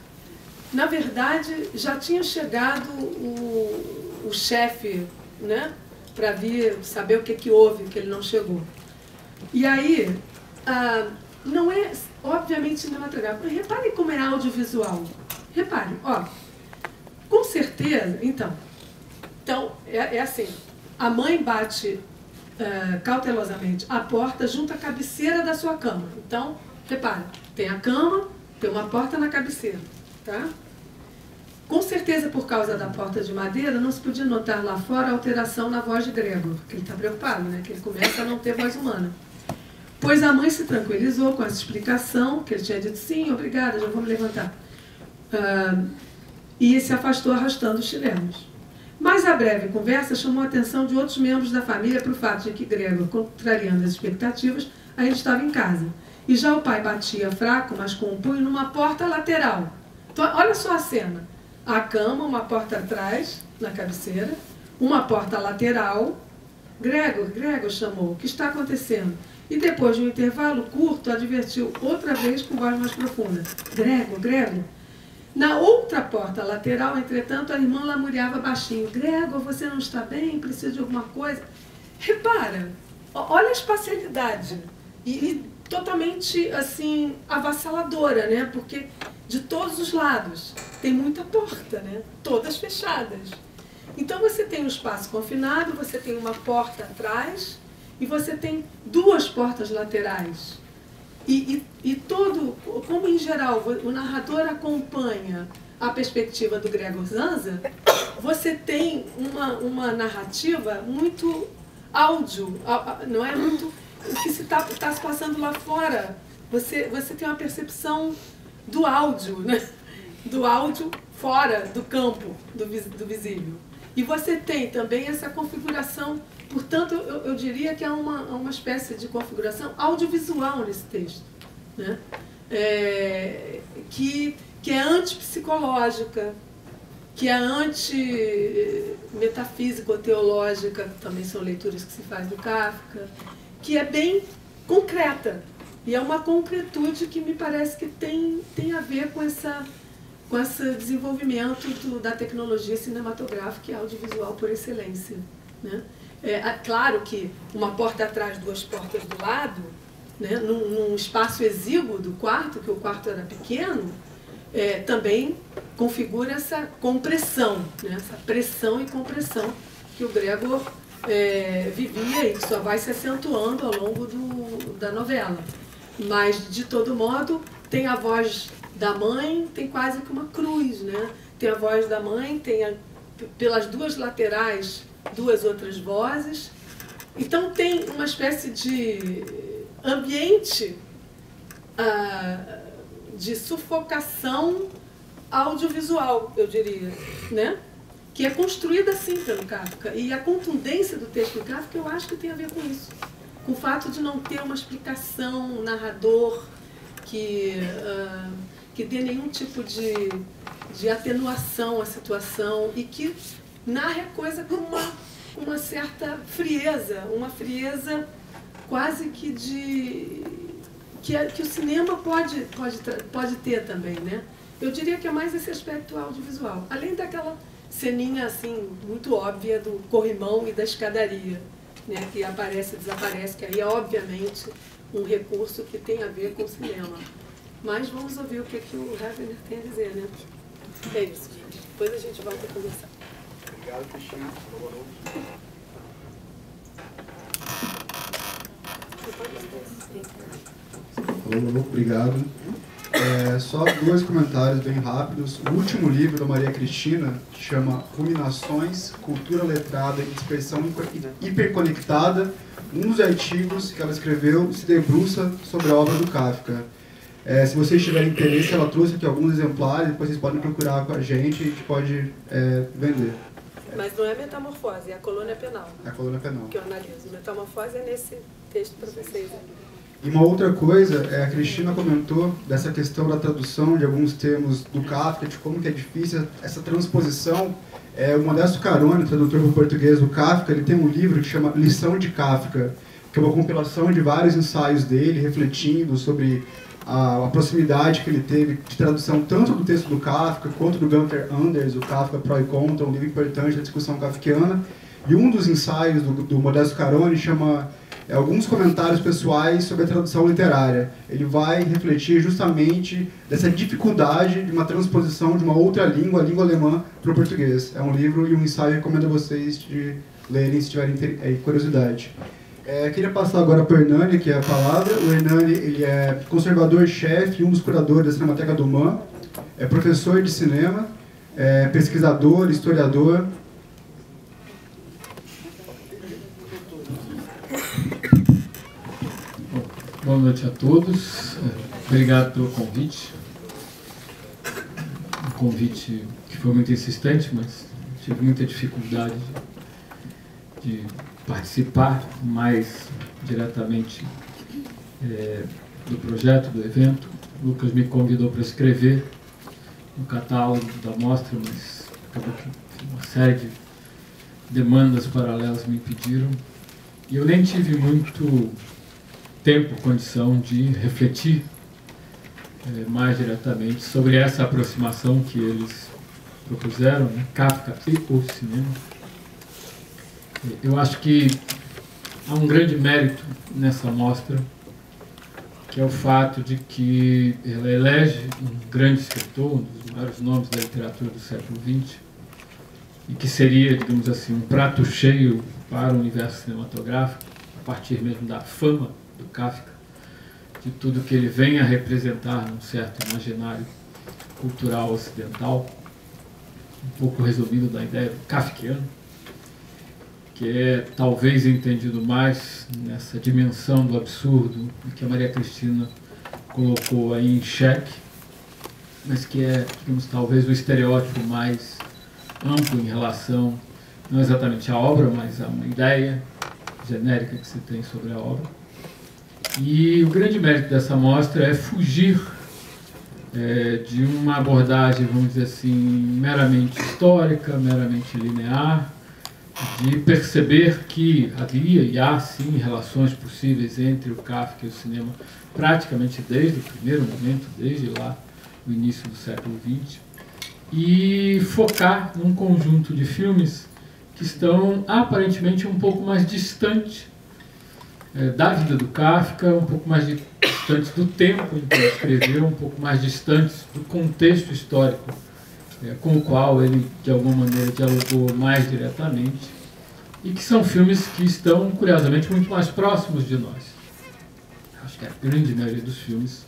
Na verdade, já tinha chegado o chefe, né, para vir saber o que houve, que ele não chegou. E aí, não é, obviamente, cinematográfico. Reparem como é audiovisual. Reparem, ó, com certeza, então é assim, a mãe bate cautelosamente a porta junto à cabeceira da sua cama. Então, reparem, tem a cama, tem uma porta na cabeceira, tá? Com certeza, por causa da porta de madeira, não se podia notar lá fora a alteração na voz de Gregor, porque ele está preocupado, né? Que ele começa a não ter voz humana. Pois a mãe se tranquilizou com essa explicação, que ele tinha dito, sim, obrigada, já vou me levantar. E se afastou arrastando os chinelos. Mas a breve conversa chamou a atenção de outros membros da família para o fato de que Gregor, contrariando as expectativas, ainda estava em casa. E já o pai batia fraco, mas com um punho numa porta lateral. Então, olha só a cena. A cama, uma porta atrás, na cabeceira, uma porta lateral. Gregor chamou. O que está acontecendo? E depois de um intervalo curto, advertiu outra vez com voz mais profunda. Gregor. Na outra porta lateral, entretanto, a irmã lamuriava baixinho. Gregor, você não está bem? Precisa de alguma coisa? Repara, olha a espacialidade. E totalmente, assim, avassaladora, né? Porque de todos os lados tem muita porta, né? Todas fechadas. Então você tem um espaço confinado, você tem uma porta atrás e você tem duas portas laterais. E todo, como em geral o narrador acompanha a perspectiva do Gregor Zanza, você tem uma narrativa muito áudio, não é muito o que se está se passando lá fora. Você tem uma percepção do áudio, né? Do áudio fora do campo, do visível. E você tem também essa configuração, portanto, eu diria que há uma espécie de configuração audiovisual nesse texto, né? Que é antipsicológica, que é anti-metafísico-teológica, também são leituras que se faz do Kafka, que é bem concreta. E é uma concretude que me parece que tem a ver com esse desenvolvimento da tecnologia cinematográfica e audiovisual por excelência, né? Claro que uma porta atrás, duas portas do lado, né, num espaço exíguo do quarto, que o quarto era pequeno, também configura essa compressão, né, essa pressão e compressão que o Gregor vivia e que só vai se acentuando ao longo da novela. Mas, de todo modo, tem a voz da mãe, tem quase que uma cruz, né? Tem a voz da mãe, tem pelas duas laterais duas outras vozes. Então tem uma espécie de ambiente de sufocação audiovisual, eu diria, né? Que é construída assim pelo Kafka. E a contundência do texto do Kafka, eu acho que tem a ver com isso. Com o fato de não ter uma explicação, um narrador que dê nenhum tipo de atenuação à situação e que narre a coisa com uma certa frieza, uma frieza quase que que o cinema pode ter também, né? Eu diria que é mais esse aspecto audiovisual, além daquela ceninha assim muito óbvia do corrimão e da escadaria, né, que aparece e desaparece, que aí é obviamente um recurso que tem a ver com o cinema. Mas vamos ouvir o que o Ravener tem a dizer, né? É isso, gente. Depois a gente volta a conversar. Obrigado, Cristina. Alô, obrigado. Só dois comentários bem rápidos. O último livro da Maria Cristina chama Ruminações, Cultura Letrada e Dispersão Hiperconectada. Um dos artigos que ela escreveu se debruça sobre a obra do Kafka. Se vocês tiverem interesse, ela trouxe aqui alguns exemplares, depois vocês podem procurar com a gente pode vender. Mas não é Metamorfose, é a Colônia Penal. É a Colônia Penal. Que eu analiso. Metamorfose é nesse texto para vocês. E uma outra coisa, a Cristina comentou dessa questão da tradução de alguns termos do Kafka, de como que é difícil essa transposição. O Modesto Carone, tradutor para o português do Kafka, ele tem um livro que chama Lição de Kafka, que é uma compilação de vários ensaios dele, refletindo sobre a proximidade que ele teve de tradução tanto do texto do Kafka quanto do Gunther Anders, o Kafka Pro e Contra, um livro importante da discussão kafkiana. E um dos ensaios do Modesto Carone chama alguns comentários pessoais sobre a tradução literária. Ele vai refletir justamente dessa dificuldade de uma transposição de uma outra língua, a língua alemã, para o português. É um livro e um ensaio, recomendo a vocês de lerem se tiverem curiosidade. Queria passar agora para o Hernani, que é a palavra. O Hernani, ele é conservador-chefe e um dos curadores da Cinemateca do MAN, é professor de cinema, pesquisador, historiador. Boa noite a todos. Obrigado pelo convite. Um convite que foi muito insistente, mas tive muita dificuldade de participar mais diretamente do projeto, do evento. O Lucas me convidou para escrever no catálogo da mostra, mas acabou que uma série de demandas paralelas me impediram. E eu nem tive muito tempo, condição de refletir mais diretamente sobre essa aproximação que eles propuseram, né? Kafka e o cinema. Eu acho que há um grande mérito nessa mostra, que é o fato de que ela elege um grande escritor, um dos maiores nomes da literatura do século XX, e que seria, digamos assim, um prato cheio para o universo cinematográfico, a partir mesmo da fama do Kafka, de tudo que ele vem a representar num certo imaginário cultural ocidental, um pouco resumido da ideia do kafkiano, que é talvez entendido mais nessa dimensão do absurdo que a Maria Cristina colocou aí em xeque, mas que é, digamos, talvez o estereótipo mais amplo em relação, não exatamente à obra, mas a uma ideia genérica que se tem sobre a obra. E o grande mérito dessa mostra é fugir de uma abordagem, vamos dizer assim, meramente histórica, meramente linear, de perceber que havia e há, sim, relações possíveis entre o Kafka e o cinema praticamente desde o primeiro momento, desde lá, no início do século XX, e focar num conjunto de filmes que estão aparentemente um pouco mais distantes da vida do Kafka, um pouco mais distantes do tempo em que ele escreveu, um pouco mais distantes do contexto histórico com o qual ele, de alguma maneira, dialogou mais diretamente, e que são filmes que estão, curiosamente, muito mais próximos de nós. Acho que a grande maioria dos filmes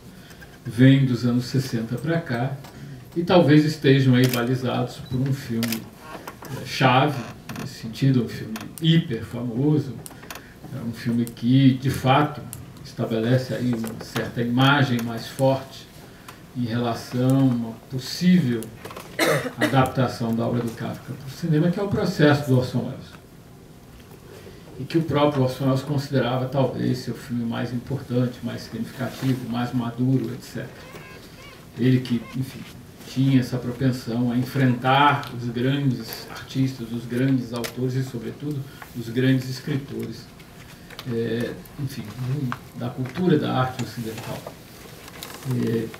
vem dos anos 60 para cá, e talvez estejam aí balizados por um filme chave, nesse sentido, um filme hiper famoso, um filme que, de fato, estabelece aí uma certa imagem mais forte em relação a uma possível adaptação da obra do Kafka para o cinema, que é o Processo do Orson Welles. E que o próprio Orson Welles considerava talvez seu filme mais importante, mais significativo, mais maduro, etc. Ele que, enfim, tinha essa propensão a enfrentar os grandes artistas, os grandes autores e, sobretudo, os grandes escritores, enfim, da cultura da arte ocidental.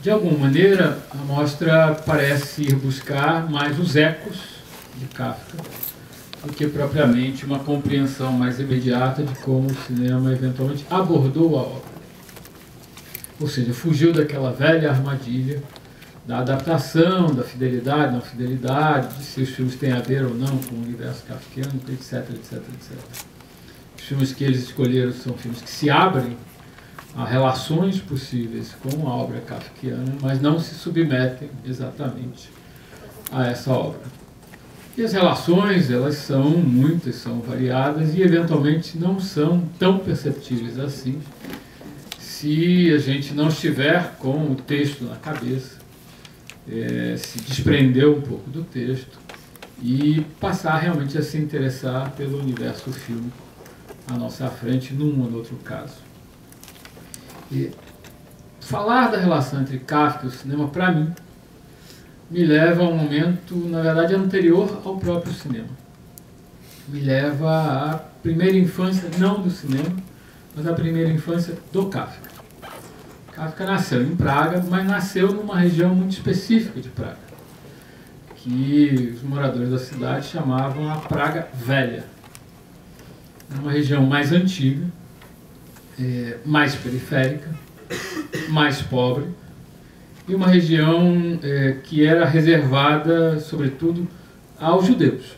De alguma maneira, a mostra parece ir buscar mais os ecos de Kafka do que propriamente uma compreensão mais imediata de como o cinema eventualmente abordou a obra. Ou seja, fugiu daquela velha armadilha da adaptação, da fidelidade, não fidelidade, de se os filmes têm a ver ou não com o universo kafkiano, etc, etc, etc. Os filmes que eles escolheram são filmes que se abrem a relações possíveis com a obra kafkiana, mas não se submetem exatamente a essa obra. E as relações, elas são muitas, são variadas e eventualmente não são tão perceptíveis assim se a gente não estiver com o texto na cabeça, se desprender um pouco do texto e passar realmente a se interessar pelo universo fílmico à nossa frente, num ou no outro caso. E falar da relação entre Kafka e o cinema, para mim, me leva a um momento, na verdade, anterior ao próprio cinema. Me leva à primeira infância, não do cinema, mas à primeira infância do Kafka. Kafka nasceu em Praga, mas nasceu numa região muito específica de Praga, que os moradores da cidade chamavam a Praga Velha. É uma região mais antiga, mais periférica, mais pobre, e uma região que era reservada, sobretudo, aos judeus.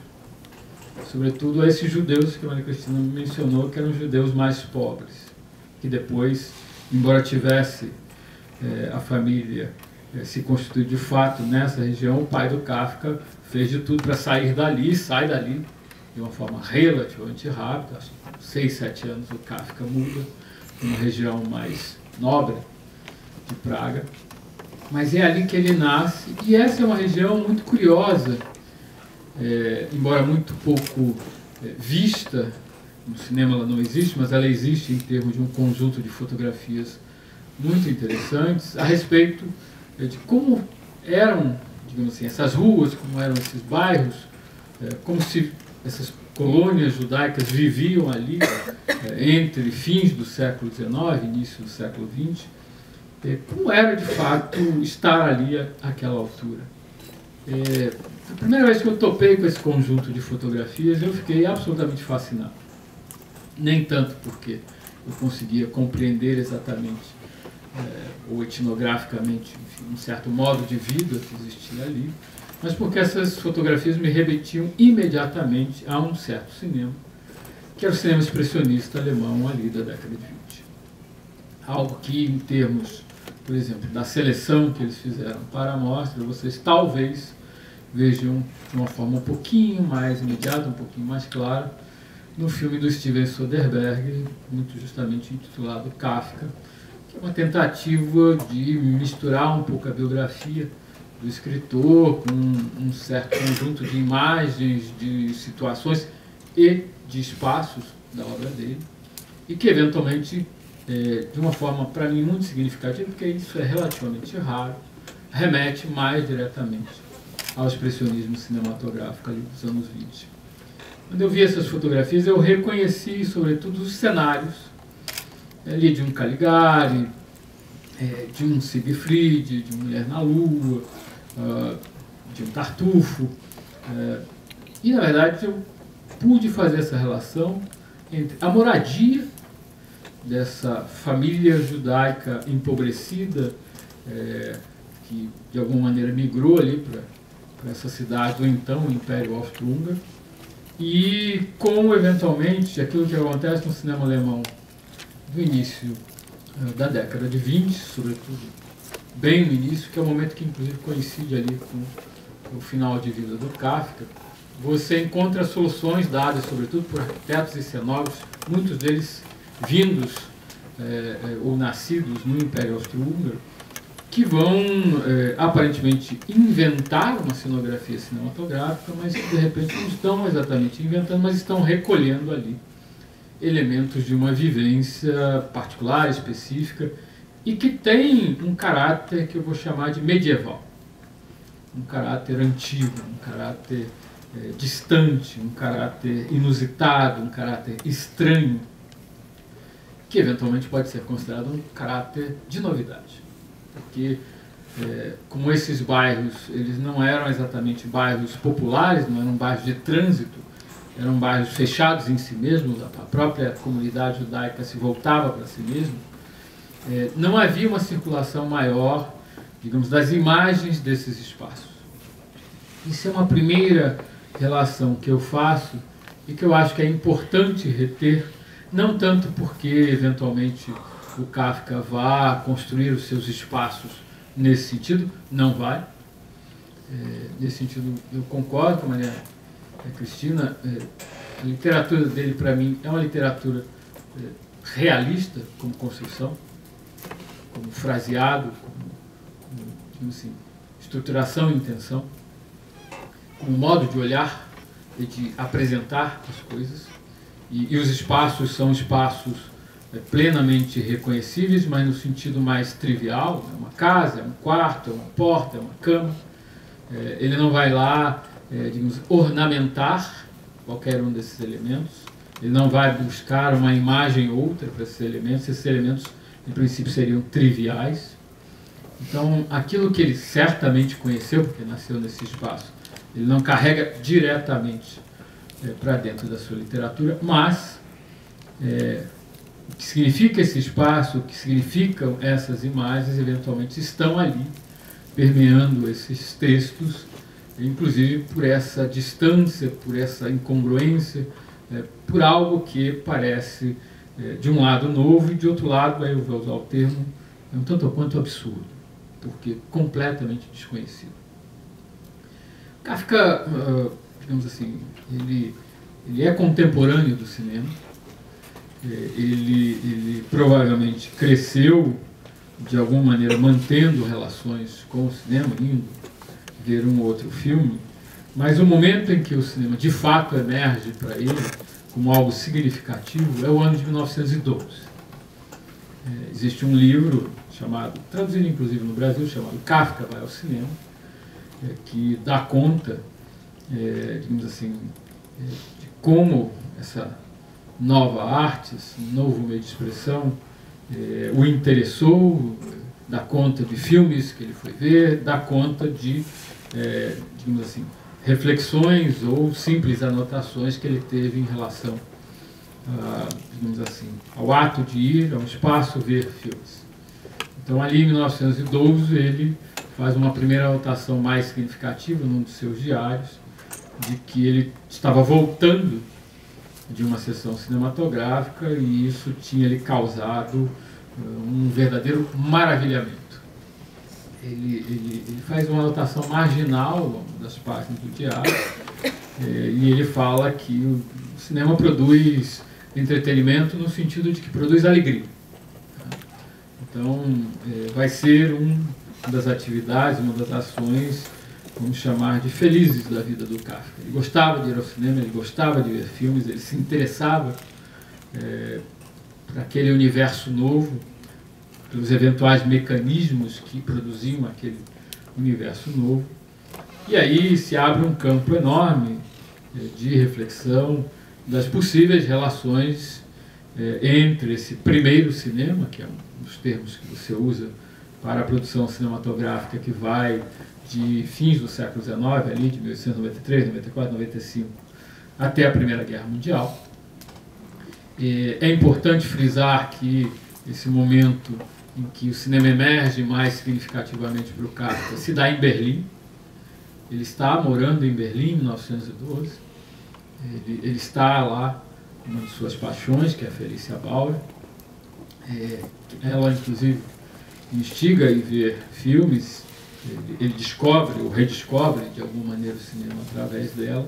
Sobretudo a esses judeus que a Maria Cristina mencionou, que eram judeus mais pobres, que depois, embora tivesse a família se constituído de fato nessa região, o pai do Kafka fez de tudo para sair dali, e sai dali de uma forma relativamente rápida. Acho que 6, 7 anos o Kafka muda para uma região mais nobre de Praga. Mas é ali que ele nasce, e essa é uma região muito curiosa, embora muito pouco vista, no cinema ela não existe, mas ela existe em termos de um conjunto de fotografias muito interessantes a respeito de como eram, digamos assim, essas ruas, como eram esses bairros, como se essas colônias judaicas viviam ali entre fins do século XIX e início do século XX, como era de fato estar ali àquela altura. A primeira vez que eu topei com esse conjunto de fotografias, eu fiquei absolutamente fascinado. Nem tanto porque eu conseguia compreender exatamente ou etnograficamente, enfim, um certo modo de vida que existia ali, mas porque essas fotografias me remetiam imediatamente a um certo cinema, que era o cinema expressionista alemão ali da década de 20. Algo que, em termos, por exemplo, da seleção que eles fizeram para a mostra, vocês talvez vejam de uma forma um pouquinho mais imediata, um pouquinho mais clara, no filme do Steven Soderbergh, muito justamente intitulado Kafka, que é uma tentativa de misturar um pouco a biografia do escritor com um certo conjunto de imagens, de situações e de espaços da obra dele, e que eventualmente, de uma forma para mim muito significativa, porque isso é relativamente raro, remete mais diretamente ao expressionismo cinematográfico ali dos anos 20. Quando eu vi essas fotografias, eu reconheci, sobretudo, os cenários ali de um Caligari, de um Siegfried, de Mulher na Lua, de um Tartufo. E, na verdade, eu pude fazer essa relação entre a moradia dessa família judaica empobrecida, que, de alguma maneira, migrou ali para essa cidade do então Império Austro-Húngaro, e com, eventualmente, aquilo que acontece no cinema alemão do início da década de 20, sobretudo bem no início, que é o momento que, inclusive, coincide ali com o final de vida do Kafka. Você encontra soluções dadas, sobretudo, por arquitetos e cenógrafos, muitos deles vindos ou nascidos no Império Austro-Húngaro, que vão, aparentemente, inventar uma cenografia cinematográfica, mas que, de repente, não estão exatamente inventando, mas estão recolhendo ali elementos de uma vivência particular, específica, e que tem um caráter que eu vou chamar de medieval. Um caráter antigo, um caráter distante, um caráter inusitado, um caráter estranho, que, eventualmente, pode ser considerado um caráter de novidade. Porque, como esses bairros, eles não eram exatamente bairros populares, não eram bairros de trânsito, eram bairros fechados em si mesmos, a própria comunidade judaica se voltava para si mesma, não havia uma circulação maior, digamos, das imagens desses espaços. Isso é uma primeira relação que eu faço e que eu acho que é importante reter, não tanto porque, eventualmente, o Kafka vá construir os seus espaços nesse sentido, não vai. Nesse sentido, eu concordo com a Maria Cristina. A literatura dele, para mim, é uma literatura realista, como construção, como fraseado, como assim, estruturação e intenção, como modo de olhar e de apresentar as coisas. E os espaços são espaços plenamente reconhecíveis, mas no sentido mais trivial. É uma casa, é um quarto, é uma porta, é uma cama. Ele não vai lá, digamos, ornamentar qualquer um desses elementos. Ele não vai buscar uma imagem ou outra para esses elementos. Esses elementos, em princípio, seriam triviais. Então, aquilo que ele certamente conheceu, porque nasceu nesse espaço, ele não carrega diretamente para dentro da sua literatura, mas o que significa esse espaço, o que significam essas imagens, eventualmente estão ali, permeando esses textos, inclusive por essa distância, por essa incongruência, por algo que parece, de um lado, novo, e de outro lado, eu vou usar o termo, um tanto ou quanto absurdo, porque completamente desconhecido. Kafka, digamos assim, ele é contemporâneo do cinema. Ele provavelmente cresceu, de alguma maneira, mantendo relações com o cinema, indo ver um ou outro filme, Mas o momento em que o cinema de fato emerge para ele como algo significativo é o ano de 1912. Existe um livro chamado, traduzido inclusive no Brasil, chamado Kafka vai ao cinema, que dá conta, digamos assim, de como essa nova arte, esse novo meio de expressão, o interessou, dá conta de filmes que ele foi ver, dá conta de, digamos assim, reflexões ou simples anotações que ele teve em relação, digamos assim, ao ato de ir ao espaço ver filmes. Então, ali em 1912, ele faz uma primeira anotação mais significativa num dos seus diários, de que ele estava voltando de uma sessão cinematográfica e isso tinha lhe causado um verdadeiro maravilhamento. Ele faz uma anotação marginal das páginas do diário e ele fala que o cinema produz entretenimento no sentido de que produz alegria. Então, vai ser uma das atividades, uma das ações, vamos chamar de felizes da vida do Kafka. Ele gostava de ir ao cinema, ele gostava de ver filmes, ele se interessava por aquele universo novo, pelos eventuais mecanismos que produziam aquele universo novo. E aí se abre um campo enorme de reflexão das possíveis relações entre esse primeiro cinema, que é um dos termos que você usa para a produção cinematográfica, que vai de fins do século XIX, ali de 1893, 94, 95, até a Primeira Guerra Mundial. É importante frisar que esse momento em que o cinema emerge mais significativamente para o Kafka se dá em Berlim. Ele está morando em Berlim em 1912. Ele está lá com uma de suas paixões, que é a Felícia Bauer. Ela, inclusive, instiga a ir ver filmes. Ele descobre, ou redescobre, de alguma maneira, o cinema através dela.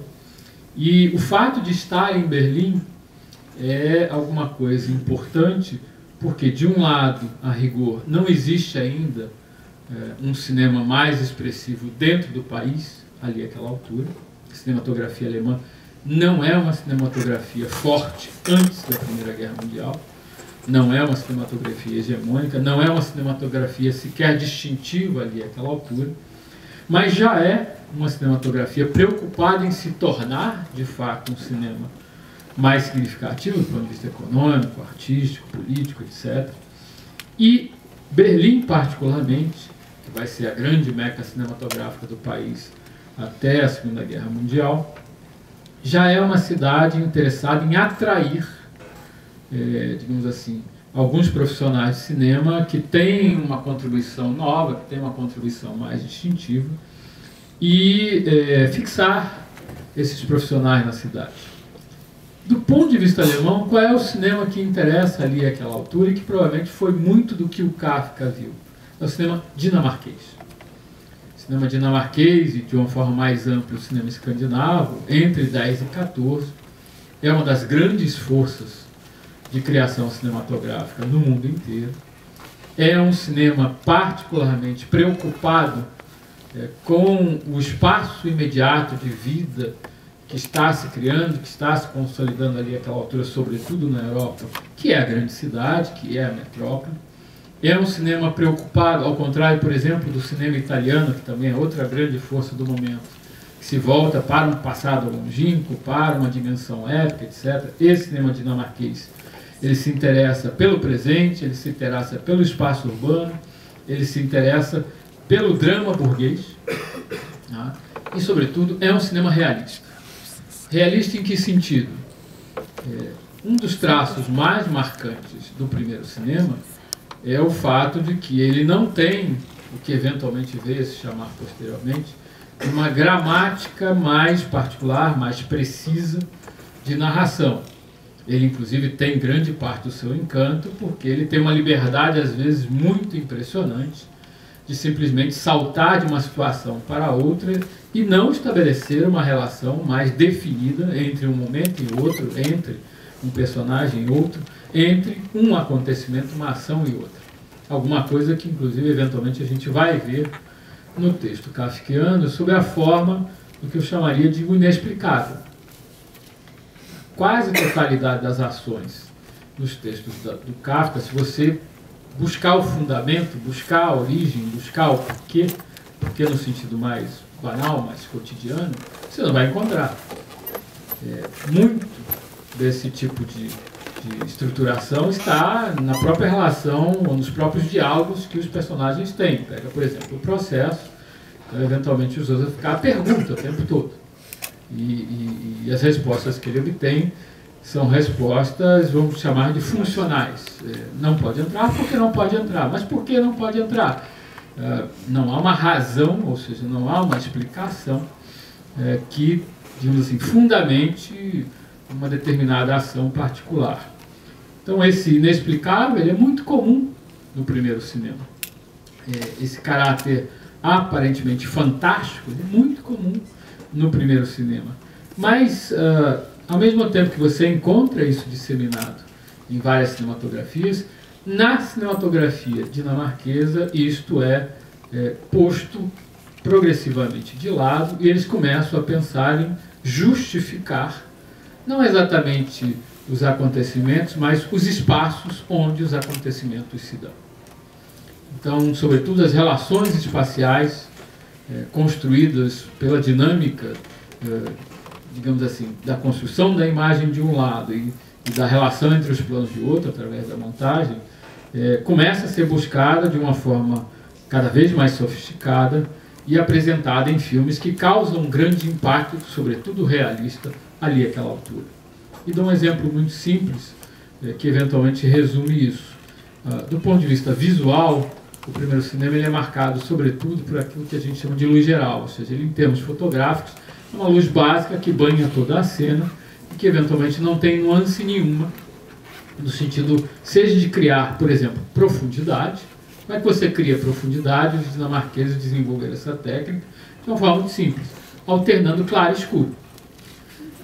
E o fato de estar em Berlim é alguma coisa importante, porque, de um lado, a rigor, não existe ainda um cinema mais expressivo dentro do país, ali àquela altura. A cinematografia alemã não é uma cinematografia forte antes da Primeira Guerra Mundial, não é uma cinematografia hegemônica, não é uma cinematografia sequer distintiva ali àquela altura, mas já é uma cinematografia preocupada em se tornar, de fato, um cinema mais significativo do ponto de vista econômico, artístico, político, etc. E Berlim, particularmente, que vai ser a grande meca cinematográfica do país até a Segunda Guerra Mundial, já é uma cidade interessada em atrair, digamos assim, alguns profissionais de cinema que têm uma contribuição nova, que têm uma contribuição mais distintiva, e fixar esses profissionais na cidade. Do ponto de vista alemão, qual é o cinema que interessa ali àquela altura e que provavelmente foi muito do que o Kafka viu? É o cinema dinamarquês. O cinema dinamarquês e, de uma forma mais ampla, o cinema escandinavo, entre 10 e 14, é uma das grandes forças de criação cinematográfica no mundo inteiro. É um cinema particularmente preocupado com o espaço imediato de vida que está se criando, que está se consolidando ali àquela altura, sobretudo na Europa, que é a grande cidade, que é a metrópole. É um cinema preocupado, ao contrário, por exemplo, do cinema italiano, que também é outra grande força do momento, que se volta para um passado longínquo, para uma dimensão épica, etc. Esse cinema dinamarquês, ele se interessa pelo presente, ele se interessa pelo espaço urbano, ele se interessa pelo drama burguês, tá? E, sobretudo, é um cinema realista. Realista em que sentido? Um dos traços mais marcantes do primeiro cinema é o fato de que ele não tem, o que eventualmente veio a se chamar posteriormente, uma gramática mais particular, mais precisa de narração. Ele, inclusive, tem grande parte do seu encanto, porque ele tem uma liberdade, às vezes, muito impressionante, de simplesmente saltar de uma situação para outra e não estabelecer uma relação mais definida entre um momento e outro, entre um personagem e outro, entre um acontecimento, uma ação e outra. Alguma coisa que, inclusive, eventualmente a gente vai ver no texto kafkiano, sob a forma do que eu chamaria de o inexplicável. Quase a totalidade das ações nos textos do Kafka, se você buscar o fundamento, buscar a origem, buscar o porquê no sentido mais banal, mais cotidiano, você não vai encontrar. Muito desse tipo de estruturação está na própria relação ou nos próprios diálogos que os personagens têm. Pega, por exemplo, o processo, então, eventualmente os outros ficar a pergunta o tempo todo. E as respostas que ele obtém são respostas, vamos chamar de funcionais. Não pode entrar porque não pode entrar. Mas por que não pode entrar? Não há uma razão, ou seja, não há uma explicação que, digamos assim, fundamente uma determinada ação particular. Então esse inexplicável ele é muito comum no primeiro cinema. Esse caráter aparentemente fantástico é muito comum no primeiro cinema. Mas, ao mesmo tempo que você encontra isso disseminado em várias cinematografias, na cinematografia dinamarquesa isto é posto progressivamente de lado e eles começam a pensar em justificar não exatamente os acontecimentos, mas os espaços onde os acontecimentos se dão. Então, sobretudo as relações espaciais construídas pela dinâmica, digamos assim, da construção da imagem de um lado e da relação entre os planos de outro, através da montagem, começa a ser buscada de uma forma cada vez mais sofisticada e apresentada em filmes que causam um grande impacto, sobretudo realista, ali àquela altura. E dou um exemplo muito simples, que eventualmente resume isso. Do ponto de vista visual, o primeiro cinema ele é marcado, sobretudo, por aquilo que a gente chama de luz geral, ou seja, ele, em termos fotográficos, é uma luz básica que banha toda a cena e que, eventualmente, não tem nuance nenhuma, no sentido, seja de criar, por exemplo, profundidade. Como é que você cria profundidade? Os dinamarqueses desenvolveram essa técnica de uma forma muito simples, alternando claro e escuro.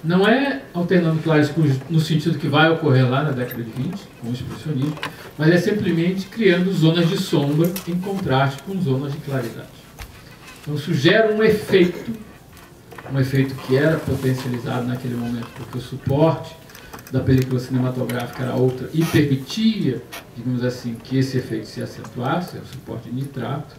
Não é alternando claro e escuro no sentido que vai ocorrer lá na década de 20, com o expressionismo, mas é simplesmente criando zonas de sombra em contraste com zonas de claridade. Então isso gera um efeito que era potencializado naquele momento, porque o suporte da película cinematográfica era outra e permitia, digamos assim, que esse efeito se acentuasse, o suporte de nitrato.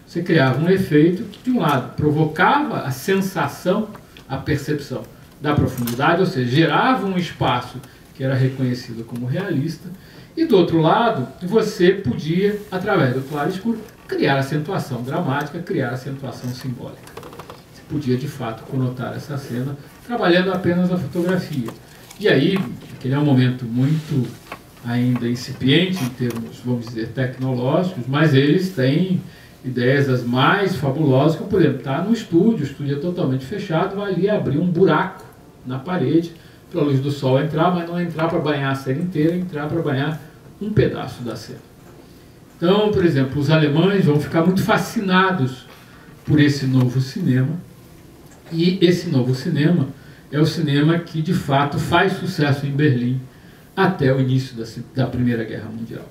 Você criava um efeito que, de um lado, provocava a sensação, a percepção da profundidade, ou seja, gerava um espaço que era reconhecido como realista, e do outro lado, você podia, através do claro e escuro, criar acentuação dramática, criar acentuação simbólica. Você podia, de fato, conotar essa cena trabalhando apenas a fotografia. E aí, aquele é um momento muito ainda incipiente em termos, vamos dizer, tecnológicos, mas eles têm ideias as mais fabulosas, como, por exemplo, está no estúdio, o estúdio é totalmente fechado, vai ali abrir um buraco na parede para a luz do sol entrar, mas não entrar para banhar a cena inteira, entrar para banhar um pedaço da cena. Então, por exemplo, os alemães vão ficar muito fascinados por esse novo cinema, e esse novo cinema é o cinema que, de fato, faz sucesso em Berlim até o início da Primeira Guerra Mundial.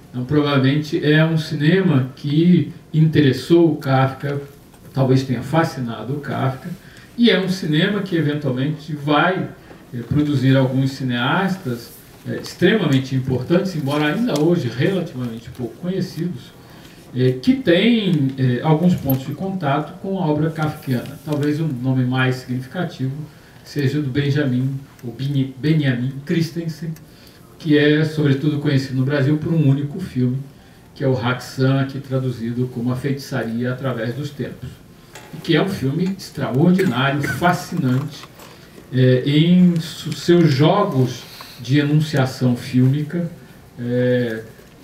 Então, provavelmente, é um cinema que interessou o Kafka, talvez tenha fascinado o Kafka, e é um cinema que, eventualmente, vai produzir alguns cineastas extremamente importantes, embora ainda hoje relativamente pouco conhecidos, que têm alguns pontos de contato com a obra kafkiana. Talvez o nome mais significativo seja do Benjamin Christensen, que é, sobretudo, conhecido no Brasil por um único filme, que é o Haxan, aqui traduzido como A Feitiçaria através dos Tempos, e que é um filme extraordinário, fascinante, em seus jogos de enunciação fílmica,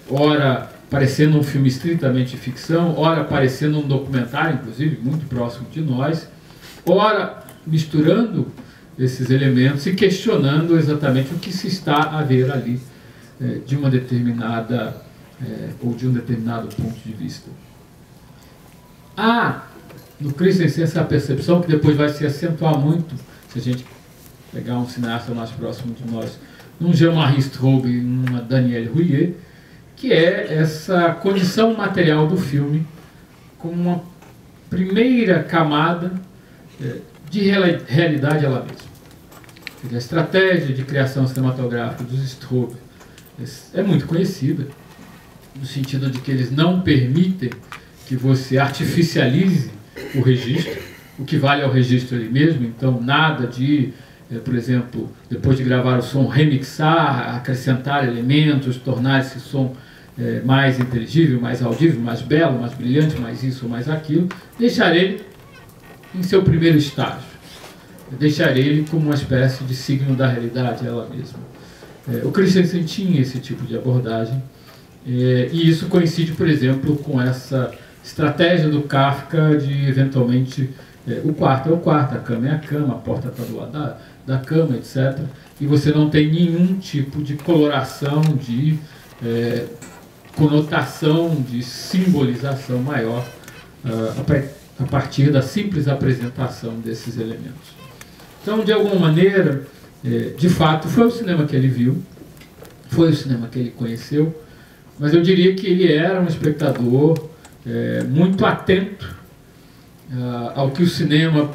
ora parecendo um filme estritamente ficção, ora parecendo um documentário, inclusive, muito próximo de nós, ora misturando esses elementos e questionando exatamente o que se está a ver ali de uma determinada ou de um determinado ponto de vista. Há no Christensen essa percepção que depois vai se acentuar muito, se a gente pegar um cineasta mais próximo de nós, num Jean-Marie Straub e numa Danielle Rouillet, que é essa condição material do filme como uma primeira camada de realidade ela mesma. A estratégia de criação cinematográfica dos Strove é muito conhecida, no sentido de que eles não permitem que você artificialize o registro, o que vale ao registro ali mesmo. Então nada de, por exemplo, depois de gravar o som, remixar, acrescentar elementos, tornar esse som mais inteligível, mais audível, mais belo, mais brilhante, mais isso ou mais aquilo. Deixar ele em seu primeiro estágio, deixar ele como uma espécie de signo da realidade ela mesma. O Christensen tinha esse tipo de abordagem, e isso coincide, por exemplo, com essa estratégia do Kafka de, eventualmente, o quarto é o quarto, a cama é a cama, a porta está do lado da cama, etc. E você não tem nenhum tipo de coloração, de conotação, de simbolização maior a partir da simples apresentação desses elementos. Então, de alguma maneira, de fato, foi o cinema que ele viu, foi o cinema que ele conheceu, mas eu diria que ele era um espectador muito atento ao que o cinema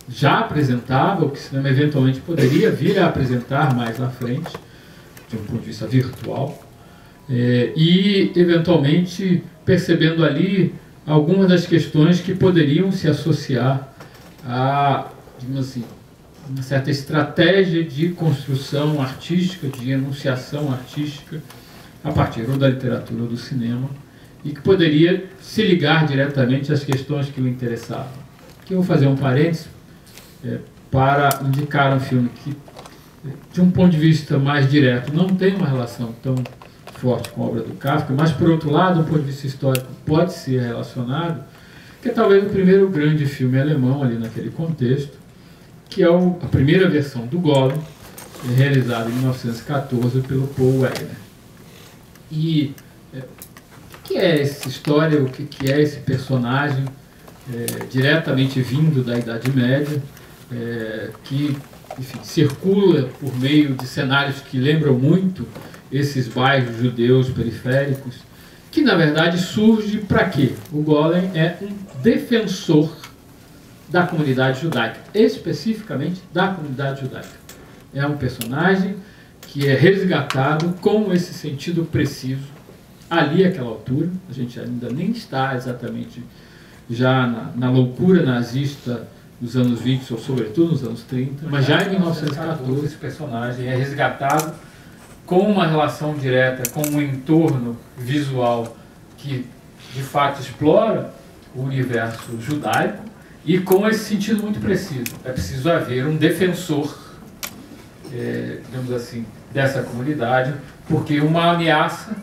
já apresentava, o que o cinema eventualmente poderia vir a apresentar mais à frente, de um ponto de vista virtual, e eventualmente percebendo ali algumas das questões que poderiam se associar a, digamos assim, uma certa estratégia de construção artística, de enunciação artística, a partir ou da literatura ou do cinema, e que poderia se ligar diretamente às questões que o interessavam. Aqui eu vou fazer um parênteses para indicar um filme que, de um ponto de vista mais direto, não tem uma relação tão forte com a obra do Kafka, mas, por outro lado, do ponto de vista histórico, pode ser relacionado, que é talvez o primeiro grande filme alemão ali naquele contexto, que é a primeira versão do Golem, realizada em 1914 pelo Paul Wegener. E o que é essa história, o que é esse personagem diretamente vindo da Idade Média, que, enfim, circula por meio de cenários que lembram muito esses bairros judeus periféricos, que na verdade surge para quê? O Golem é um defensor da comunidade judaica, especificamente da comunidade judaica. É um personagem que é resgatado com esse sentido preciso, ali àquela altura. A gente ainda nem está exatamente já na loucura nazista dos anos 20, ou sobretudo nos anos 30, mas já em 1914 esse personagem é resgatado com uma relação direta com um entorno visual que de fato explora o universo judaico, e com esse sentido muito preciso. É preciso haver um defensor, digamos assim, dessa comunidade, porque uma ameaça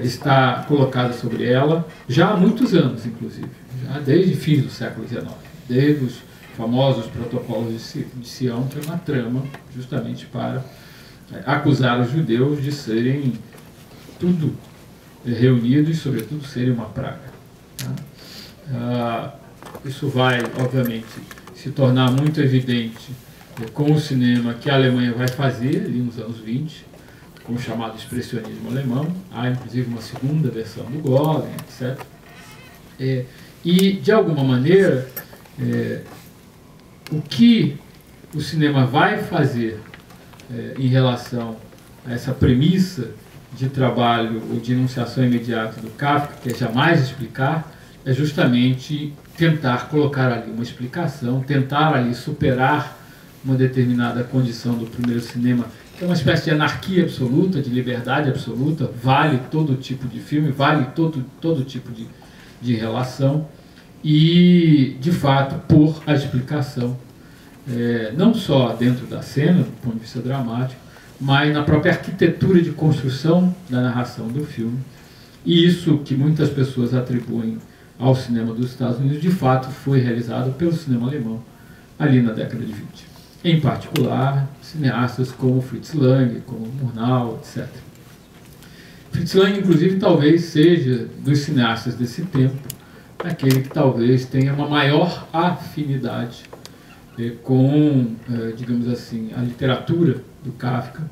está colocada sobre ela já há muitos anos, inclusive, já desde fins do século XIX, desde os famosos protocolos de Sião, que é uma trama justamente para acusar os judeus de serem tudo reunidos e, sobretudo, serem uma praga. Tá? Isso vai, obviamente, se tornar muito evidente com o cinema que a Alemanha vai fazer ali nos anos 20, com o chamado expressionismo alemão. Há, inclusive, uma segunda versão do Golem, etc. E, de alguma maneira, o que o cinema vai fazer em relação a essa premissa de trabalho ou de enunciação imediata do Kafka, que é jamais explicar, é justamente tentar colocar ali uma explicação, tentar ali superar uma determinada condição do primeiro cinema, que é uma espécie de anarquia absoluta, de liberdade absoluta, vale todo tipo de filme, vale todo tipo de relação, e, de fato, pôr a explicação, não só dentro da cena, do ponto de vista dramático, mas na própria arquitetura de construção da narração do filme. E isso que muitas pessoas atribuem ao cinema dos Estados Unidos, de fato, foi realizado pelo cinema alemão ali na década de 20. Em particular, cineastas como Fritz Lang, como Murnau, etc. Fritz Lang, inclusive, talvez seja, dos cineastas desse tempo, aquele que talvez tenha uma maior afinidade com, digamos assim, a literatura do Kafka,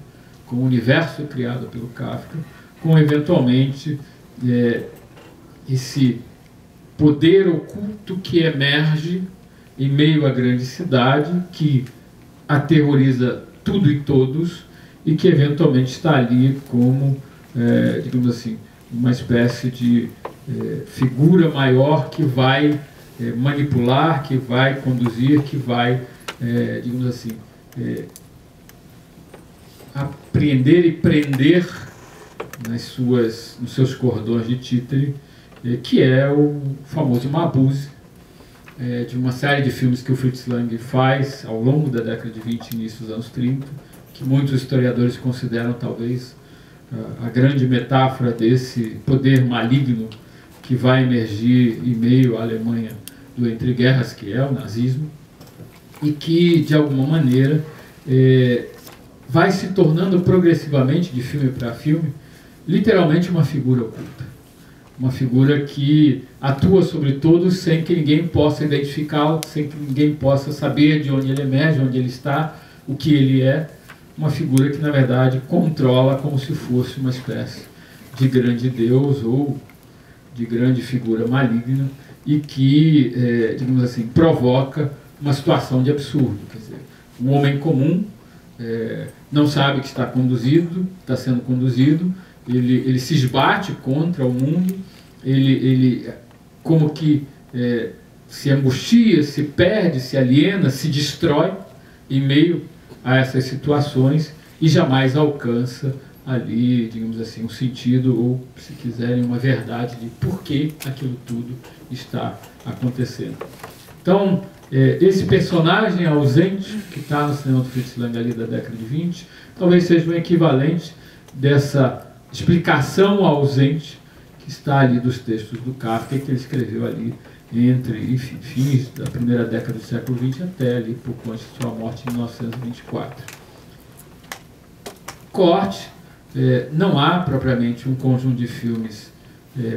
com o universo criado pelo Kafka, com, eventualmente, esse poder oculto que emerge em meio à grande cidade, que aterroriza tudo e todos, e que eventualmente está ali como, digamos assim, uma espécie de figura maior que vai manipular, que vai conduzir, que vai, digamos assim, apreender e prender nos seus cordões de títere, que é o famoso Mabuse, de uma série de filmes que o Fritz Lang faz ao longo da década de 20 e início dos anos 30, que muitos historiadores consideram talvez a grande metáfora desse poder maligno que vai emergir em meio à Alemanha do entreguerras, que é o nazismo, e que, de alguma maneira, vai se tornando progressivamente, de filme para filme, literalmente uma figura oculta. Uma figura que atua sobre todos sem que ninguém possa identificá-lo, sem que ninguém possa saber de onde ele emerge, onde ele está, o que ele é. Uma figura que, na verdade, controla como se fosse uma espécie de grande deus ou de grande figura maligna e que, digamos assim, provoca uma situação de absurdo. Quer dizer, um homem comum não sabe que está sendo conduzido, ele se esbate contra o mundo, ele como que se angustia, se perde, se aliena, se destrói em meio a essas situações e jamais alcança ali, digamos assim, um sentido ou, se quiserem, uma verdade de por que aquilo tudo está acontecendo. Então, esse personagem ausente que está no cinema do Fritz Lang ali da década de 20, talvez seja um equivalente dessa explicação ausente que está ali dos textos do Kafka, que ele escreveu ali entre, enfim, fins da primeira década do século XX até ali pouco antes de sua morte em 1924. Corte, não há propriamente um conjunto de filmes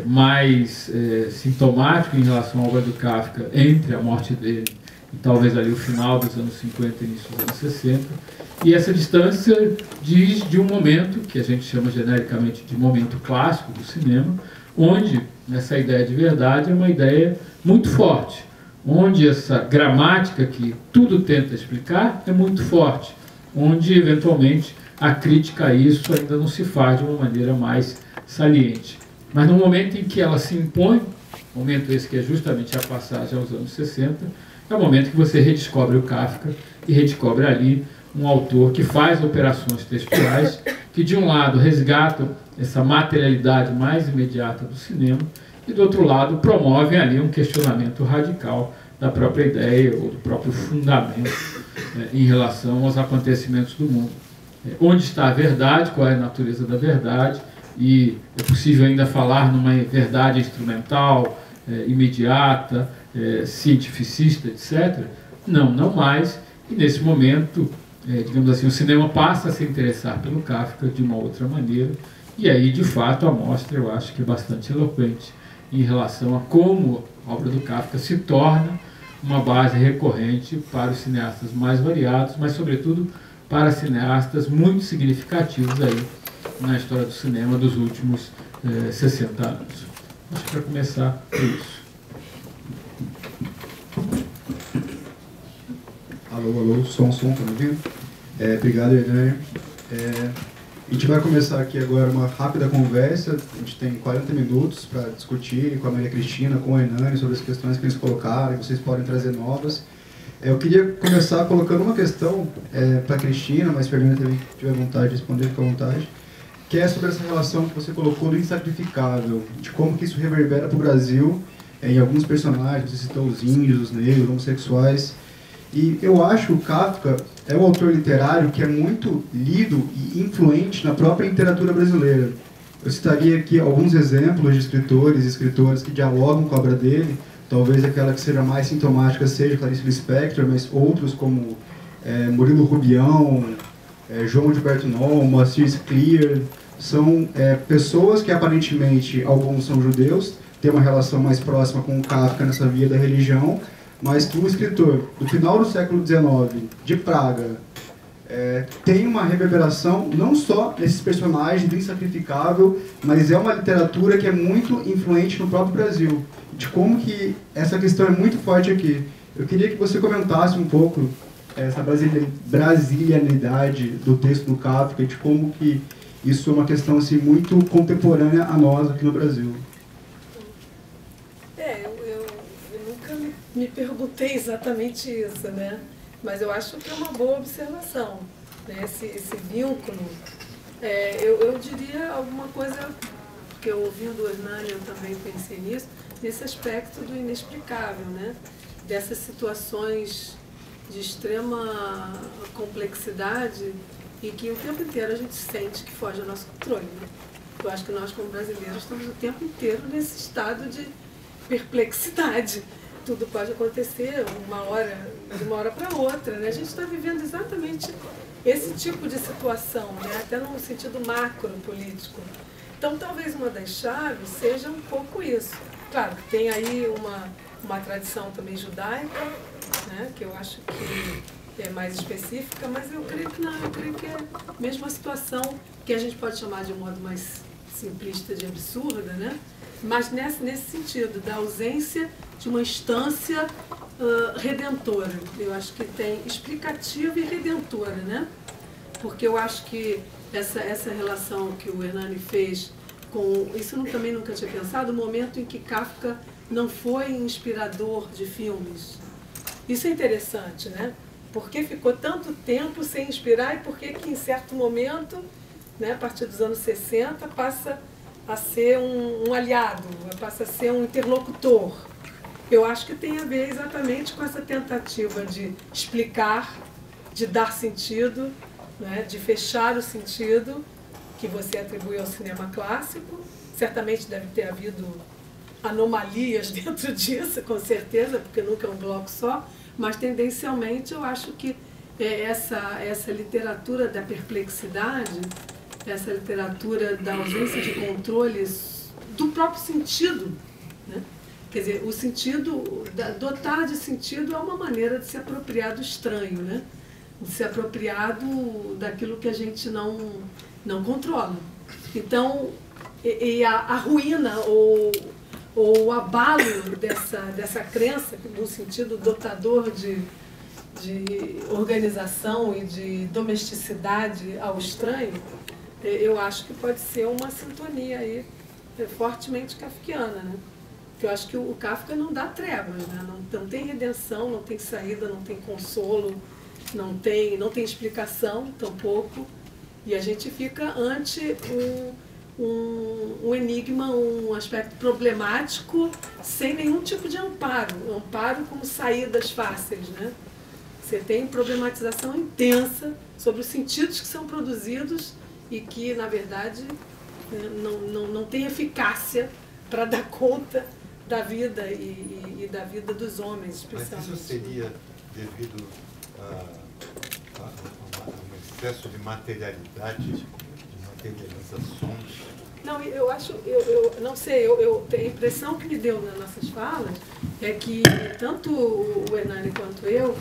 mais sintomático em relação à obra do Kafka entre a morte dele e talvez ali o final dos anos 50 e início dos anos 60, e essa distância diz de um momento que a gente chama genericamente de momento clássico do cinema, onde essa ideia de verdade é uma ideia muito forte, onde essa gramática que tudo tenta explicar é muito forte, onde eventualmente a crítica a isso ainda não se faz de uma maneira mais saliente. Mas no momento em que ela se impõe, momento esse que é justamente a passagem aos anos 60, é o momento que você redescobre o Kafka e redescobre ali um autor que faz operações textuais que, de um lado, resgatam essa materialidade mais imediata do cinema e, do outro lado, promovem ali um questionamento radical da própria ideia ou do próprio fundamento em relação aos acontecimentos do mundo. Onde está a verdade, qual é a natureza da verdade, e é possível ainda falar numa verdade instrumental, imediata, cientificista, etc. Não mais. E nesse momento, digamos assim, o cinema passa a se interessar pelo Kafka de uma outra maneira, e aí, de fato, a mostra, eu acho que é bastante eloquente em relação a como a obra do Kafka se torna uma base recorrente para os cineastas mais variados, mas, sobretudo, para cineastas muito significativos aí na história do cinema dos últimos 60 anos. Acho que para começar é isso. Alô, som, tá me ouvindo? Obrigado, Hernani. A gente vai começar aqui agora uma rápida conversa. A gente tem 40 minutos para discutir com a Maria Cristina, com o Hernani, sobre as questões que eles colocaram, e vocês podem trazer novas. Eu queria começar colocando uma questão para a Cristina, mas se a Fernanda também tiver vontade de responder, fica à vontade, que é sobre essa relação que você colocou do insacrificável, de como que isso reverbera para o Brasil, em alguns personagens, você citou os índios, os negros, os homossexuais. E eu acho que o Kafka é um autor literário que é muito lido e influente na própria literatura brasileira. Eu citaria aqui alguns exemplos de escritores e escritoras que dialogam com a obra dele. Talvez aquela que seja mais sintomática seja Clarice Lispector, mas outros como Murilo Rubião, João Gilberto Noll, Moacir Clear, são pessoas que aparentemente, alguns são judeus, têm uma relação mais próxima com o Kafka nessa via da religião, mas que o escritor do final do século XIX, de Praga, tem uma reverberação não só nesses personagens do insacrificável, mas é uma literatura que é muito influente no próprio Brasil, de como que essa questão é muito forte aqui. Eu queria que você comentasse um pouco essa brasilianidade do texto do Kafka e de como que isso é uma questão assim, muito contemporânea a nós aqui no Brasil. Eu nunca me perguntei exatamente isso, né? Mas eu acho que é uma boa observação, né? Esse vínculo. Eu diria alguma coisa, porque eu ouvindo o Hernani eu também pensei nisso, nesse aspecto do inexplicável, né? Dessas situações de extrema complexidade e que o tempo inteiro a gente sente que foge ao nosso controle, né? Eu acho que nós, como brasileiros, estamos o tempo inteiro nesse estado de perplexidade. Tudo pode acontecer de uma hora para outra, né? A gente está vivendo exatamente esse tipo de situação, né? Até no sentido macro político. Então, talvez uma das chaves seja um pouco isso. Claro, tem aí uma tradição também judaica, né? Que eu acho que é mais específica, mas eu creio que não, eu creio que é a mesma situação que a gente pode chamar de um modo mais simplista de absurda, né? Mas nesse sentido, da ausência de uma instância redentora. Eu acho que tem explicativa e redentora, né? Porque eu acho que essa relação que o Hernani fez com... Isso eu também nunca tinha pensado, o momento em que Kafka não foi inspirador de filmes. Isso é interessante, né? Porque ficou tanto tempo sem inspirar e por que em certo momento, né, a partir dos anos 60, passa a ser um aliado, passa a ser um interlocutor. Eu acho que tem a ver exatamente com essa tentativa de explicar, de dar sentido, né, de fechar o sentido que você atribui ao cinema clássico. Certamente deve ter havido anomalias dentro disso, com certeza, porque nunca é um bloco só, mas tendencialmente eu acho que essa literatura da perplexidade, essa literatura da ausência de controles do próprio sentido, né? Quer dizer, o sentido, dotar de sentido é uma maneira de se apropriar do estranho, né? De se apropriar daquilo que a gente não controla. Então, a ruína ou o abalo dessa crença, no sentido dotador de organização e de domesticidade ao estranho, eu acho que pode ser uma sintonia aí fortemente kafkiana, né? Porque eu acho que o Kafka não dá tréguas, né? Não tem redenção, não tem saída, não tem consolo, não tem explicação, tampouco. E a gente fica ante um enigma, um aspecto problemático, sem nenhum tipo de amparo. Amparo como saídas fáceis, né? Você tem problematização intensa sobre os sentidos que são produzidos e que, na verdade, não tem eficácia para dar conta da vida e da vida dos homens, especialmente. Mas isso seria devido a um excesso de materialidade, de materializações? Não, eu acho, eu não sei, a impressão que me deu nas nossas falas é que tanto o Hernani quanto eu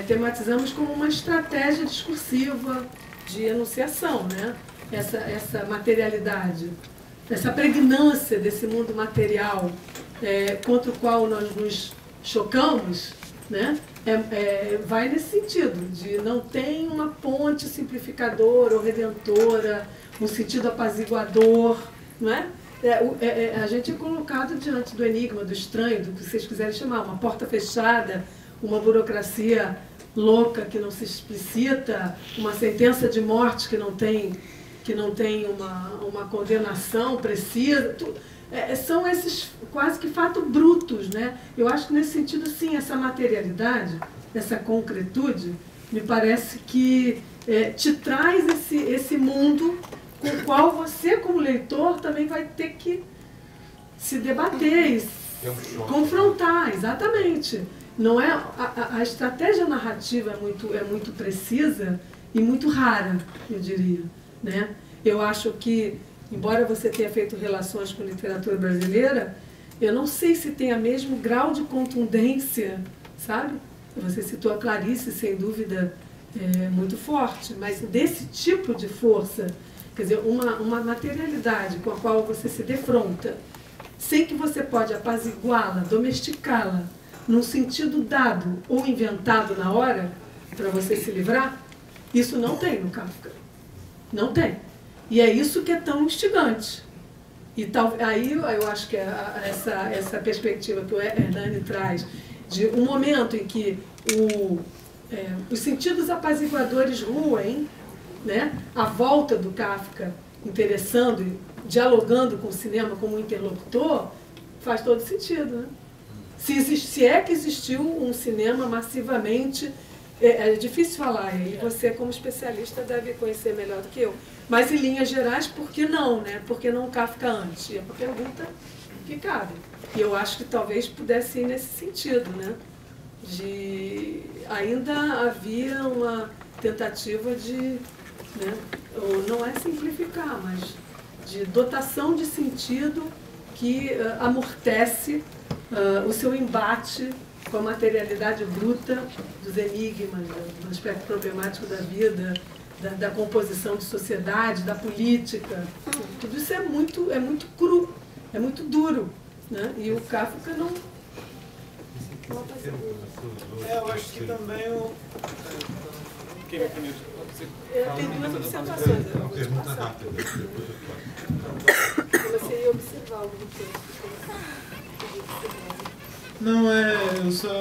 tematizamos como uma estratégia discursiva de enunciação, né? Essa materialidade, essa pregnância desse mundo material contra o qual nós nos chocamos, né? Vai nesse sentido, de não tem uma ponte simplificadora ou redentora, um sentido apaziguador, não é? A gente é colocado diante do enigma, do estranho, do que vocês quiserem chamar, uma porta fechada, uma burocracia louca que não se explicita, uma sentença de morte que não tem uma condenação precisa. São esses quase que fatos brutos, né? Eu acho que nesse sentido, sim, essa materialidade, essa concretude, me parece que te traz esse mundo com o qual você, como leitor, também vai ter que se debater e confrontar, exatamente. Não é, a estratégia narrativa é muito precisa e muito rara, eu diria, né? Eu acho que, embora você tenha feito relações com a literatura brasileira, eu não sei se tem o mesmo grau de contundência, sabe? Você citou a Clarice, sem dúvida, muito forte, mas desse tipo de força, quer dizer, uma materialidade com a qual você se defronta, sem que você pode apaziguá-la, domesticá-la, num sentido dado ou inventado na hora, para você se livrar, isso não tem no Kafka. Não tem. E é isso que é tão instigante. E tal, aí eu acho que essa perspectiva que o Hernani traz, de um momento em que os sentidos apaziguadores ruem, né, a volta do Kafka interessando e dialogando com o cinema como interlocutor, faz todo sentido. Né? Se é que existiu um cinema massivamente... É difícil falar, e você como especialista deve conhecer melhor do que eu. Mas em linhas gerais, por que não? Né? Por que não Kafka antes? E é uma pergunta que cabe. E eu acho que talvez pudesse ir nesse sentido, né? Ainda havia uma tentativa de, né, ou não é simplificar, mas de dotação de sentido que amortece o seu embate com a materialidade bruta dos enigmas, do aspecto problemático da vida, da composição de sociedade, da política. Tudo isso é muito cru, é muito duro. Né? E o Kafka não... Eu acho que também o... Quem vai primeiro? Tem duas observações. Pergunta rápida. Comecei a observar algum tempo. Não, eu só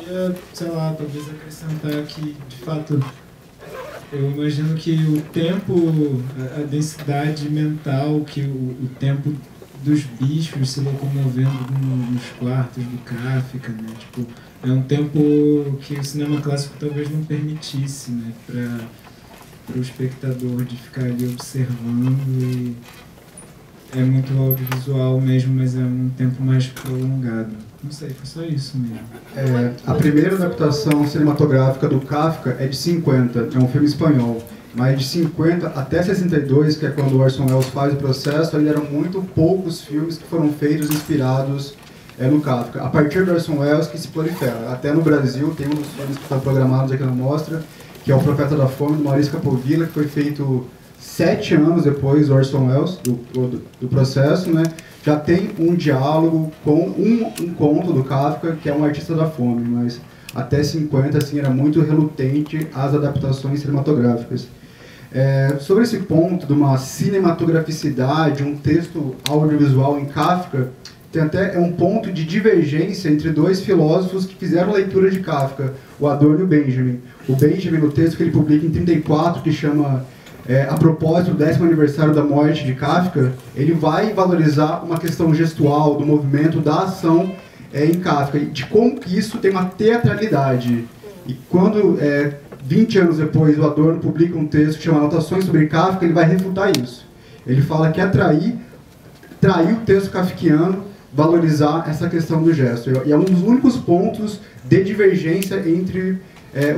ia, sei lá, talvez acrescentar que, de fato, eu imagino que o tempo, a densidade mental, que o tempo dos bichos se locomovendo nos quartos do Kafka, né? Tipo, é um tempo que o cinema clássico talvez não permitisse, né? Para o espectador de ficar ali observando e é muito audiovisual mesmo, mas é um tempo mais prolongado. Não sei, foi só isso mesmo. A primeira adaptação cinematográfica do Kafka é de 50, é um filme espanhol. Mas de 50 até 62, que é quando o Orson Welles faz o processo, ainda eram muito poucos filmes que foram feitos inspirados no Kafka. A partir do Orson Welles que se prolifera. Até no Brasil tem um dos filmes que estão programados aqui na mostra, que é O Profeta da Fome, do Maurício Capovilla, que foi feito 7 anos depois do Orson Welles, do processo, né? Já tem um diálogo com um conto do Kafka, que é um artista da fome, mas até 50 assim, era muito relutante às adaptações cinematográficas. Sobre esse ponto de uma cinematograficidade, um texto audiovisual em Kafka, tem até um ponto de divergência entre dois filósofos que fizeram leitura de Kafka, o Adorno e o Benjamin. O Benjamin, no texto que ele publica em 34, que chama a propósito do 10º aniversário da morte de Kafka, ele vai valorizar uma questão gestual, do movimento, da ação em Kafka, de como que isso tem uma teatralidade. E quando, 20 anos depois, o Adorno publica um texto que chama Anotações sobre Kafka, ele vai refutar isso. Ele fala que trair o texto kafkiano, valorizar essa questão do gesto. E é um dos únicos pontos de divergência entre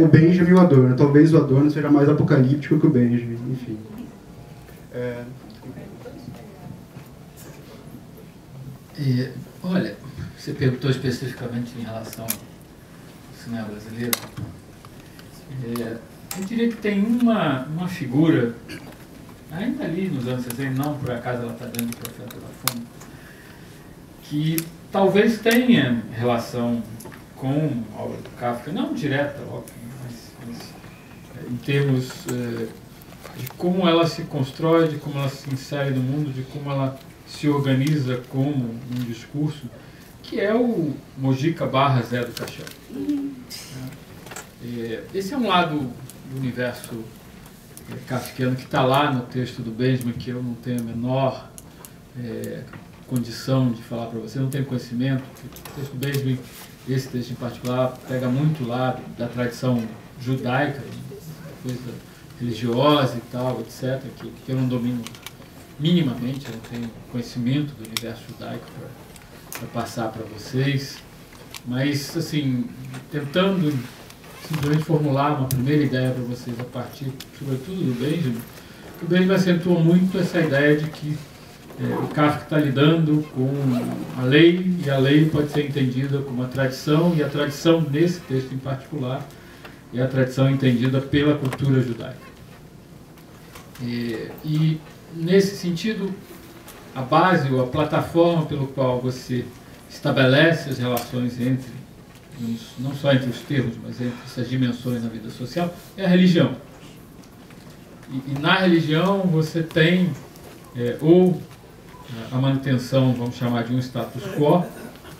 o Benjamin e o Adorno. Talvez o Adorno seja mais apocalíptico que o Benjamin, enfim. Olha, você perguntou especificamente em relação ao cinema brasileiro. Eu diria que tem uma figura, ainda ali nos anos 60, não por acaso ela está dentro do Profeta da Fome, que talvez tenha relação com a obra do Kafka, não direta, óbvio, mas em termos de como ela se constrói, de como ela se insere no mundo, de como ela se organiza como um discurso, que é o Mojica / Zé do Caixão. Esse é um lado do universo kafkiano que está lá no texto do Benjamin, que eu não tenho a menor condição de falar para você, não tenho conhecimento. O texto do Benjamin, esse texto em particular, pega muito lá da tradição judaica, coisa religiosa e tal, etc., que eu não domino minimamente, eu não tenho conhecimento do universo judaico para passar para vocês, mas, assim, tentando simplesmente formular uma primeira ideia para vocês a partir, sobretudo, do Benjamin, o Benjamin acentua muito essa ideia de que o Kafka está lidando com a lei, e a lei pode ser entendida como a tradição, e a tradição, nesse texto em particular, é a tradição entendida pela cultura judaica. E nesse sentido, a base ou a plataforma pelo qual você estabelece as relações entre não só entre os termos, mas entre essas dimensões na vida social, é a religião. E na religião você tem ou a manutenção, vamos chamar de um status quo,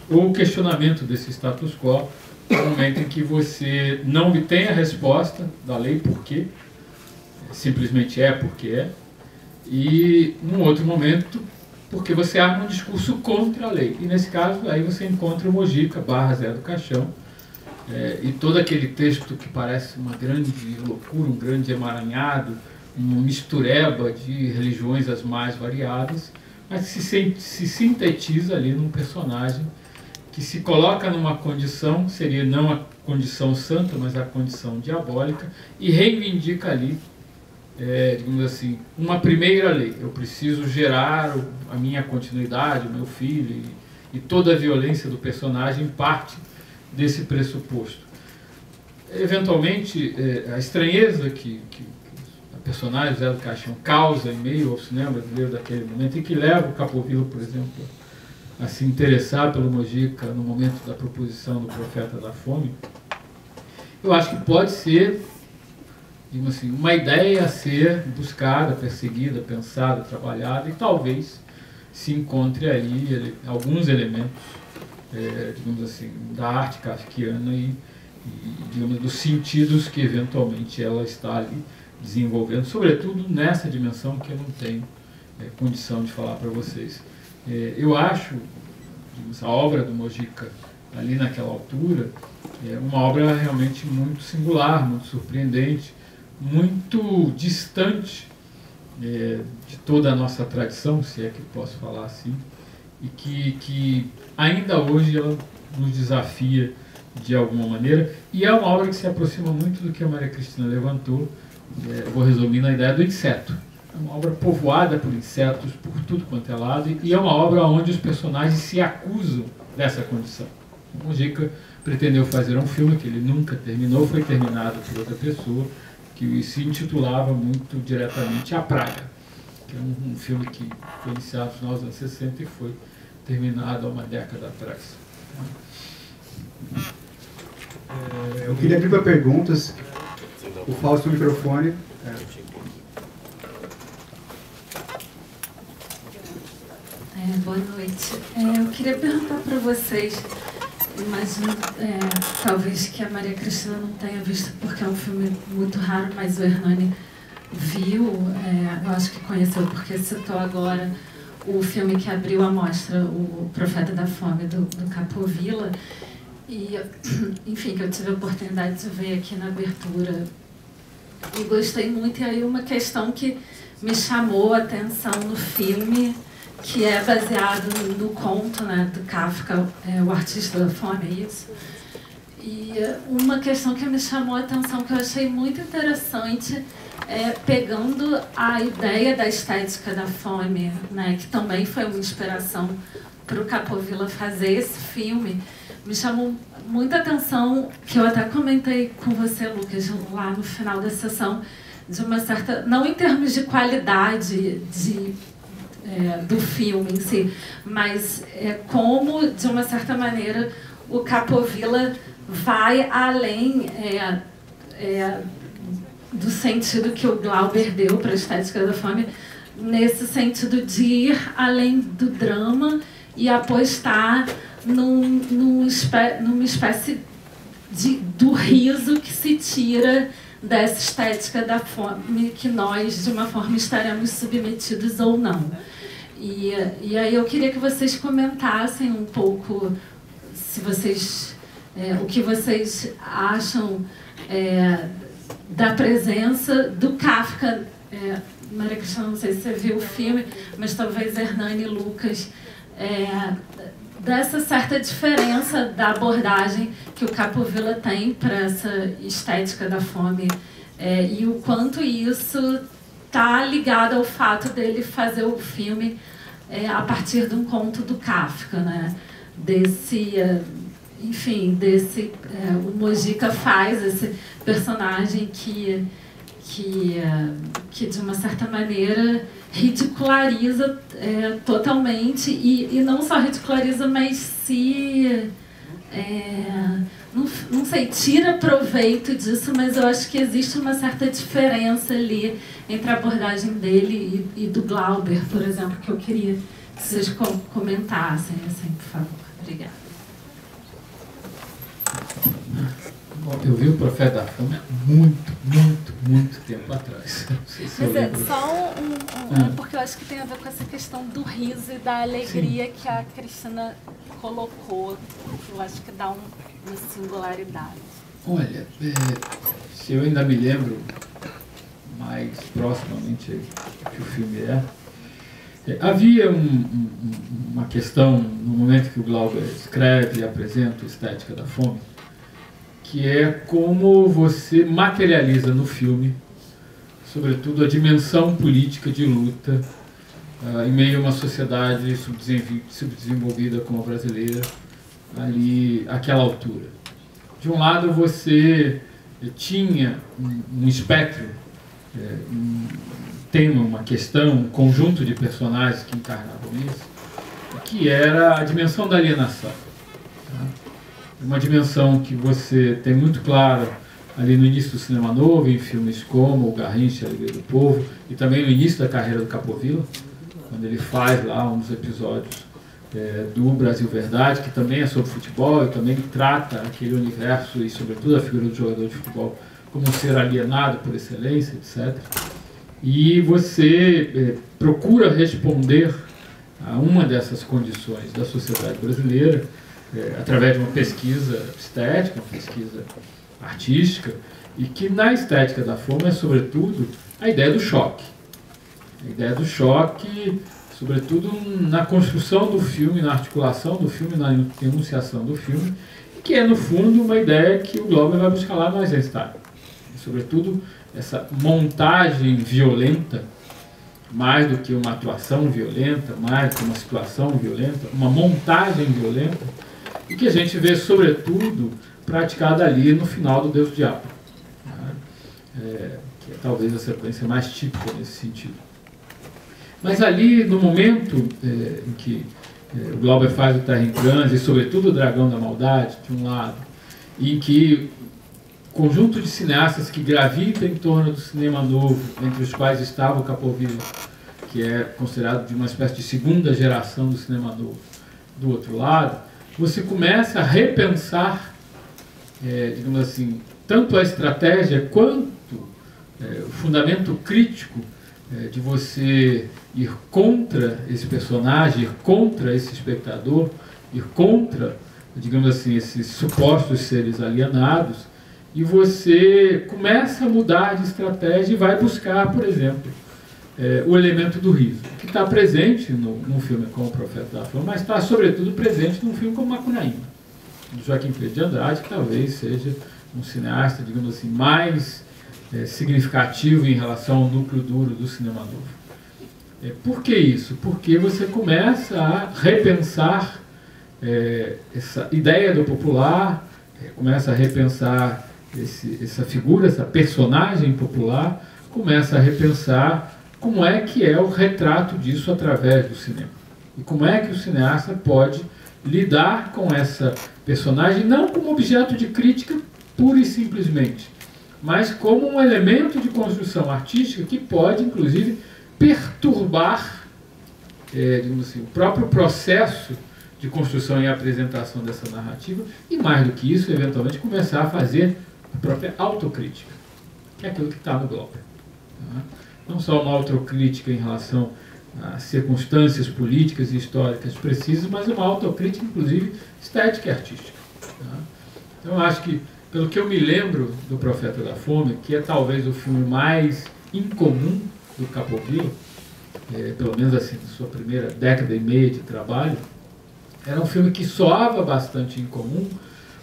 ou o questionamento desse status quo, no momento em que você não obtém a resposta da lei por quê, simplesmente é porque é, e num outro momento porque você arma um discurso contra a lei. E nesse caso aí você encontra o Mojica / Zé do Caixão, e todo aquele texto que parece uma grande loucura, um grande emaranhado, uma mistureba de religiões as mais variadas, mas que se sintetiza ali num personagem que se coloca numa condição, seria não a condição santa, mas a condição diabólica, e reivindica ali, digamos assim, uma primeira lei. Eu preciso gerar a minha continuidade, o meu filho, e toda a violência do personagem parte desse pressuposto. Eventualmente, a estranheza que a personagem Zé do Caixão causa em meio ao cinema brasileiro daquele momento, e que leva o Capovilla, por exemplo, a se interessar pelo Mojica no momento da proposição do Profeta da Fome, eu acho que pode ser, digamos assim, uma ideia a ser buscada, perseguida, pensada, trabalhada, e talvez se encontre aí alguns elementos, digamos assim, da arte kafkiana e digamos, dos sentidos que eventualmente ela está ali desenvolvendo, sobretudo nessa dimensão que eu não tenho condição de falar para vocês. Eu acho, digamos, a obra do Mojica ali naquela altura uma obra realmente muito singular, muito surpreendente, muito distante de toda a nossa tradição, se é que posso falar assim, e que ainda hoje ela nos desafia de alguma maneira, e é uma obra que se aproxima muito do que a Maria Cristina levantou. Eu vou resumir na ideia do inseto. É uma obra povoada por insetos, por tudo quanto é lado, e é uma obra onde os personagens se acusam dessa condição. O Mojica pretendeu fazer um filme que ele nunca terminou, foi terminado por outra pessoa, que se intitulava muito diretamente A Praga, que é um filme que foi iniciado no final dos anos 60 e foi terminado há uma década atrás. Eu queria abrir para perguntas. O Fausto, o microfone. Boa noite. Eu queria perguntar para vocês, imagino, talvez que a Maria Cristina não tenha visto, porque é um filme muito raro, mas o Hernani viu, eu acho que conheceu, porque citou agora o filme que abriu a mostra, O Profeta da Fome, do Capovilla. E, enfim, que eu tive a oportunidade de ver aqui na abertura e gostei muito. E aí uma questão que me chamou a atenção no filme, que é baseado no conto, né, do Kafka, O Artista da Fome, é isso? E uma questão que me chamou a atenção, que eu achei muito interessante, pegando a ideia da estética da fome, né, que também foi uma inspiração para o Capovilla fazer esse filme, me chamou muita atenção, que eu até comentei com você, Lucas, lá no final da sessão, de uma certa, não em termos de qualidade do filme em si, mas como, de uma certa maneira, o Capovilla vai além do sentido que o Glauber deu para a estética da fome, nesse sentido de ir além do drama e apostar numa espécie do riso que se tira dessa estética da fome, que nós, de uma forma, estaremos submetidos ou não. E aí eu queria que vocês comentassem um pouco, se vocês, o que vocês acham da presença do Kafka. Maria Cristina, não sei se você viu o filme, mas talvez Hernani e Lucas, dessa certa diferença da abordagem que o Capovilla tem para essa estética da fome, e o quanto isso está ligado ao fato dele fazer o filme a partir de um conto do Kafka, né? O Mojica faz esse personagem que de uma certa maneira ridiculariza totalmente, e não só ridiculariza, mas não sei, tira proveito disso, mas eu acho que existe uma certa diferença ali entre a abordagem dele e do Glauber, por exemplo, que eu queria que vocês comentassem, assim, por favor. Obrigada. Bom, eu vi o Profeta da Fome muito tempo atrás. Mas é só porque eu acho que tem a ver com essa questão do riso e da alegria. Sim. Que a Cristina colocou, que eu acho que dá uma singularidade. Olha, se eu ainda me lembro mais proximamente do que o filme havia uma questão no momento que o Glauber escreve e apresenta a Estética da Fome, que é como você materializa no filme, sobretudo, a dimensão política de luta em meio a uma sociedade subdesenvolvida como a brasileira, ali, àquela altura. De um lado, você tinha um espectro, um tema, uma questão, um conjunto de personagens que encarnavam isso, que era a dimensão da alienação. Tá? Uma dimensão que você tem muito clara ali no início do cinema novo, em filmes como O Garrincha, A Alegria do Povo, e também no início da carreira do Capovilla, quando ele faz lá um dos episódios do Brasil Verdade, que também é sobre futebol e também trata aquele universo e, sobretudo, a figura do jogador de futebol como um ser alienado por excelência, etc. E você procura responder a uma dessas condições da sociedade brasileira através de uma pesquisa estética, uma pesquisa artística, e que na Estética da Fome é, sobretudo, a ideia do choque. A ideia do choque, sobretudo na construção do filme, na articulação do filme, na enunciação do filme, que é, no fundo, uma ideia que o Glauber vai buscar lá no Eisenstein. Sobretudo, essa montagem violenta, mais do que uma atuação violenta, mais do que uma situação violenta, uma montagem violenta, e que a gente vê, sobretudo, praticada ali no final do Deus do Diabo, que é talvez a sequência mais típica nesse sentido. Mas ali, no momento em que o Glauber faz o Terra em Transe, e sobretudo o Dragão da Maldade, de um lado, e em que conjunto de cineastas que gravitam em torno do cinema novo, entre os quais estava o Capovilla, que é considerado de uma espécie de segunda geração do cinema novo, do outro lado, você começa a repensar, digamos assim, tanto a estratégia quanto o fundamento crítico de você ir contra esse personagem, ir contra esse espectador, ir contra, digamos assim, esses supostos seres alienados, e você começa a mudar de estratégia e vai buscar, por exemplo, o elemento do riso, que está presente num filme como O Profeta da Fome, mas está, sobretudo, presente num filme como Macunaíma, do Joaquim Freire de Andrade, que talvez seja um cineasta, digamos assim, mais significativo em relação ao núcleo duro do cinema novo. Por que isso? Porque você começa a repensar essa ideia do popular, começa a repensar essa figura, essa personagem popular, começa a repensar como é que é o retrato disso através do cinema. E como é que o cineasta pode lidar com essa personagem, não como objeto de crítica pura e simplesmente, mas como um elemento de construção artística que pode, inclusive, perturbar, digamos assim, o próprio processo de construção e apresentação dessa narrativa, e mais do que isso, eventualmente, começar a fazer a própria autocrítica, que é aquilo que está no Glauber. Tá? Não só uma autocrítica em relação a circunstâncias políticas e históricas precisas, mas uma autocrítica, inclusive, estética e artística. Tá? Então, eu acho que, pelo que eu me lembro do Profeta da Fome, que é talvez o filme mais incomum do Capovilla, pelo menos assim, na sua primeira década e meia de trabalho, era um filme que soava bastante incomum,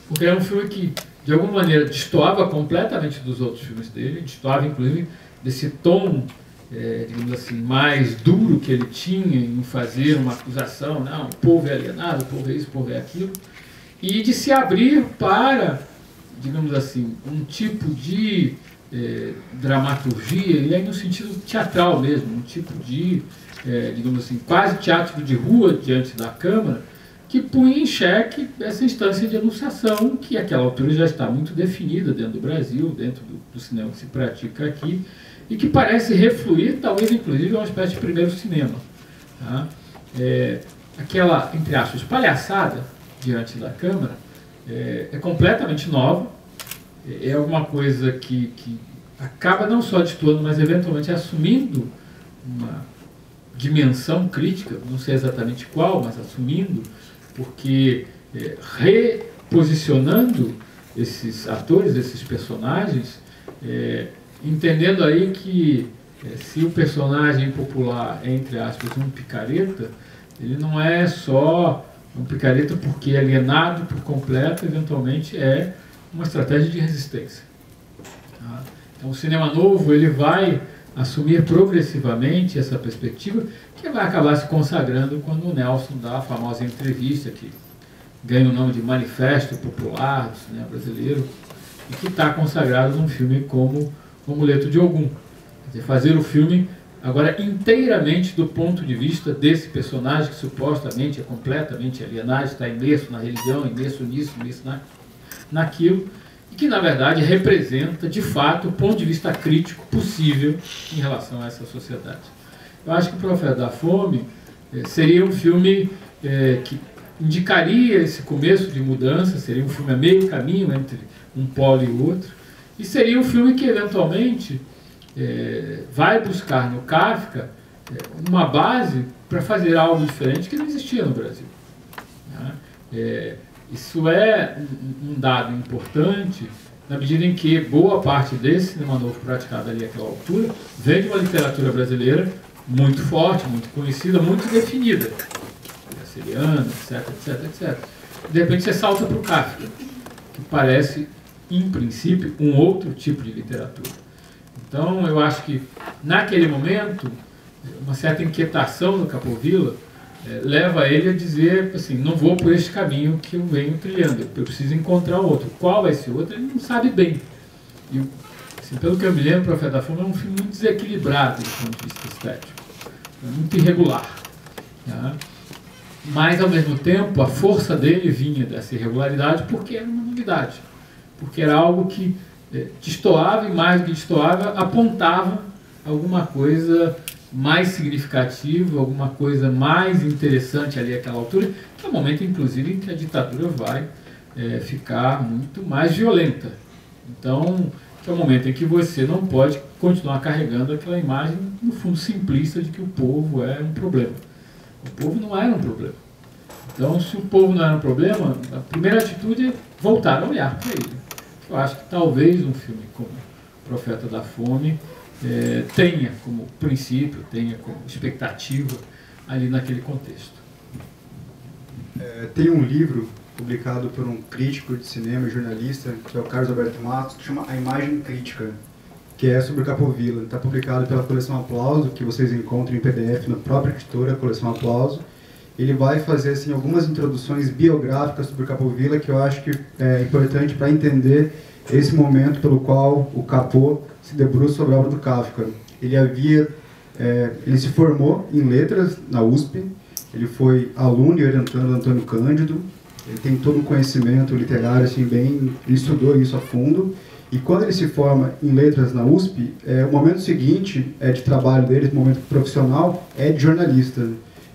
porque era um filme que, de alguma maneira, destoava completamente dos outros filmes dele, destoava, inclusive, desse tom, digamos assim, mais duro que ele tinha em fazer uma acusação, não, o povo é alienado, o povo é isso, o povo é aquilo, e de se abrir para, digamos assim, um tipo de dramaturgia, e aí no sentido teatral mesmo, um tipo de, digamos assim, quase teatro de rua diante da câmara, que que punha em xeque essa instância de enunciação, que àquela altura já está muito definida dentro do Brasil, dentro do cinema que se pratica aqui, e que parece refluir, talvez inclusive, uma espécie de primeiro cinema. Tá? Aquela, entre aspas, palhaçada diante da câmera é completamente nova, é alguma coisa que acaba não só destoando, mas eventualmente assumindo uma dimensão crítica, não sei exatamente qual, mas assumindo, porque reposicionando esses atores, esses personagens, entendendo aí que se o personagem popular é, entre aspas, um picareta, ele não é só um picareta porque é alienado por completo, eventualmente é uma estratégia de resistência. Tá? Então o cinema novo ele vai assumir progressivamente essa perspectiva, que vai acabar se consagrando quando o Nelson dá a famosa entrevista que ganha o nome de Manifesto Popular do cinema brasileiro e que está consagrado num filme como O Amuleto de Ogum. Quer dizer, fazer o filme agora inteiramente do ponto de vista desse personagem que supostamente é completamente alienado, está imerso na religião, imerso nisso, imerso naquilo, e que na verdade representa de fato o ponto de vista crítico possível em relação a essa sociedade. Eu acho que O Profeta da Fome seria um filme que indicaria esse começo de mudança, seria um filme a meio caminho entre um polo e o outro, e seria um filme que eventualmente vai buscar no Kafka uma base para fazer algo diferente que não existia no Brasil. Né? Isso é um dado importante na medida em que boa parte desse cinema novo praticado ali àquela altura vem de uma literatura brasileira muito forte, muito conhecida, muito definida. Seriana, etc, etc, etc. De repente você salta para o Kafka, que parece, em princípio, um outro tipo de literatura. Então, eu acho que, naquele momento, uma certa inquietação do Capovilla leva ele a dizer, assim, não vou por este caminho que eu venho trilhando, eu preciso encontrar outro. Qual vai ser outro? Ele não sabe bem. E, assim, pelo que eu me lembro, O Profeta da Fome é um filme muito desequilibrado do ponto de vista estético, muito irregular. Tá? Mas, ao mesmo tempo, a força dele vinha dessa irregularidade porque era uma novidade, porque era algo que destoava, e mais do que destoava, apontava alguma coisa mais significativa, alguma coisa mais interessante ali àquela altura, que é o momento, inclusive, em que a ditadura vai ficar muito mais violenta. Então, que é o momento em que você não pode continuar carregando aquela imagem, no fundo, simplista de que o povo é um problema. O povo não era um problema. Então, se o povo não era um problema, a primeira atitude é voltar a olhar para ele. Eu acho que talvez um filme como O Profeta da Fome tenha como princípio, tenha como expectativa ali naquele contexto. Tem um livro publicado por um crítico de cinema e jornalista, que é o Carlos Alberto Matos, que chama A Imagem Crítica, que é sobre o Capovilla. Está publicado pela Coleção Aplauso, que vocês encontram em PDF na própria editora, Coleção Aplauso. Ele vai fazer assim, algumas introduções biográficas sobre o Capovilla, que eu acho que é importante para entender esse momento pelo qual o Capô se debruça sobre a obra do Kafka. Ele se formou em letras na USP, ele foi aluno e orientando Antônio Cândido, ele tem todo um conhecimento literário, assim, ele estudou isso a fundo, e quando ele se forma em letras na USP, o momento seguinte de trabalho dele, o momento profissional, é de jornalista.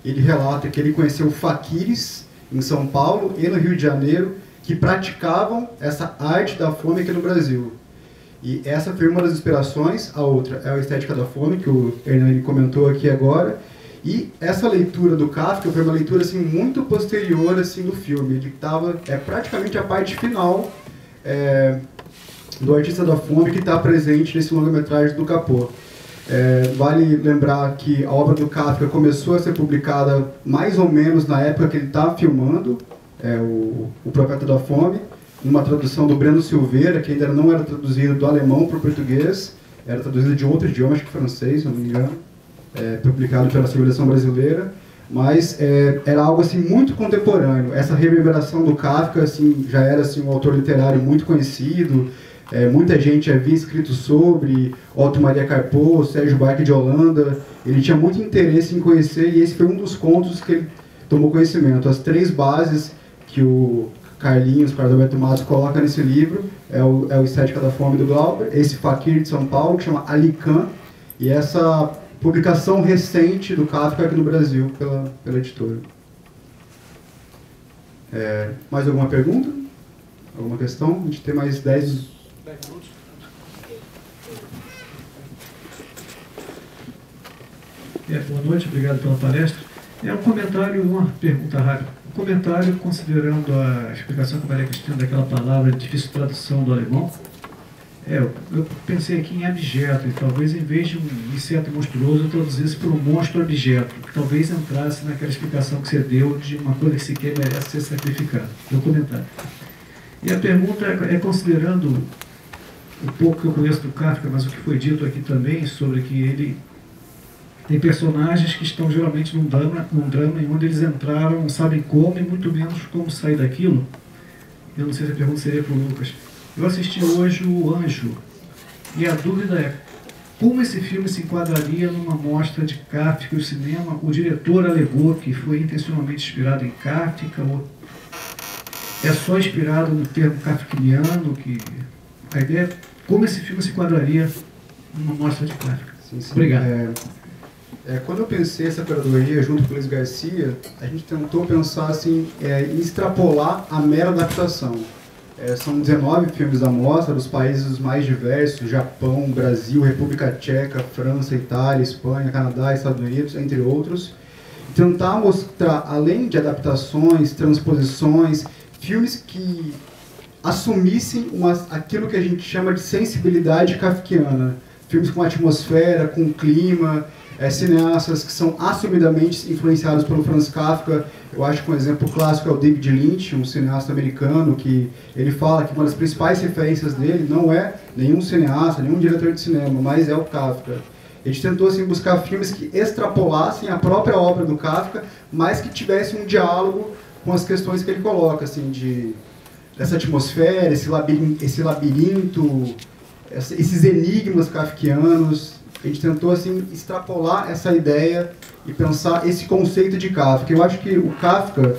Ele relata que ele conheceu faquires em São Paulo e no Rio de Janeiro que praticavam essa arte da fome aqui no Brasil. E essa foi uma das inspirações. A outra é a Estética da Fome, que o Hernani comentou aqui agora. E essa leitura do Kafka foi uma leitura assim, muito posterior assim, do filme. Ele estava praticamente a parte final do Artista da Fome, que está presente nesse longa-metragem do Capô. Vale lembrar que a obra do Kafka começou a ser publicada mais ou menos na época que ele estava filmando o Profeta da Fome, numa tradução do Breno Silveira, que ainda não era traduzida do alemão para o português, era traduzida de outro idioma, acho que francês, se não me engano, publicado pela Civilização Brasileira, mas era algo assim, muito contemporâneo. Essa reverberação do Kafka assim, já era assim, um autor literário muito conhecido, muita gente havia escrito sobre Otto Maria Carpo, Sérgio Buarque de Holanda. Ele tinha muito interesse em conhecer, e esse foi um dos contos que ele tomou conhecimento. As 3 bases que o Carlinhos Alberto Matos coloca nesse livro é o Estética da Fome do Glauber, esse Fakir de São Paulo, que chama Alican, e essa publicação recente do Kafka aqui no Brasil pela editora. Mais alguma pergunta? Alguma questão? A gente tem mais 10 minutos. Boa noite, obrigado pela palestra. Um comentário, uma pergunta rápida. Um comentário considerando a explicação que a Maria Cristina daquela palavra de difícil tradução do alemão. Eu pensei aqui em abjeto, e talvez em vez de um inseto monstruoso eu traduzisse por um monstro abjeto, que talvez entrasse naquela explicação que você deu de uma coisa que sequer merece ser sacrificada. Meu comentário. E a pergunta é considerando o pouco que eu conheço do Kafka, mas o que foi dito aqui também sobre que ele tem personagens que estão geralmente num drama em onde eles entraram, não sabem como e muito menos como sair daquilo. Eu não sei se a pergunta seria para o Lucas. Eu assisti hoje o Anjo, e a dúvida é como esse filme se enquadraria numa mostra de Kafka e o cinema. O diretor alegou que foi intencionalmente inspirado em Kafka, ou é só inspirado no termo kafkiano, que a ideia é como esse filme se enquadraria numa mostra de Kafka. Sim. Obrigado. Quando eu pensei essa curadoria junto com o Luiz Garcia, a gente tentou pensar assim, em extrapolar a mera adaptação. São 19 filmes da mostra, dos países mais diversos: Japão, Brasil, República Tcheca, França, Itália, Espanha, Canadá, Estados Unidos, entre outros. Tentar mostrar, além de adaptações, transposições, filmes que assumissem aquilo que a gente chama de sensibilidade kafkiana. Filmes com atmosfera, com clima, cineastas que são assumidamente influenciados pelo Franz Kafka. Eu acho que um exemplo clássico é o David Lynch, um cineasta americano, que ele fala que uma das principais referências dele não é nenhum cineasta, nenhum diretor de cinema, mas é o Kafka. A gente tentou assim, buscar filmes que extrapolassem a própria obra do Kafka, mas que tivessem um diálogo com as questões que ele coloca, assim, dessa atmosfera, esse labirinto, esses enigmas kafkianos. A gente tentou assim, extrapolar essa ideia e pensar esse conceito de Kafka. Eu acho que o Kafka,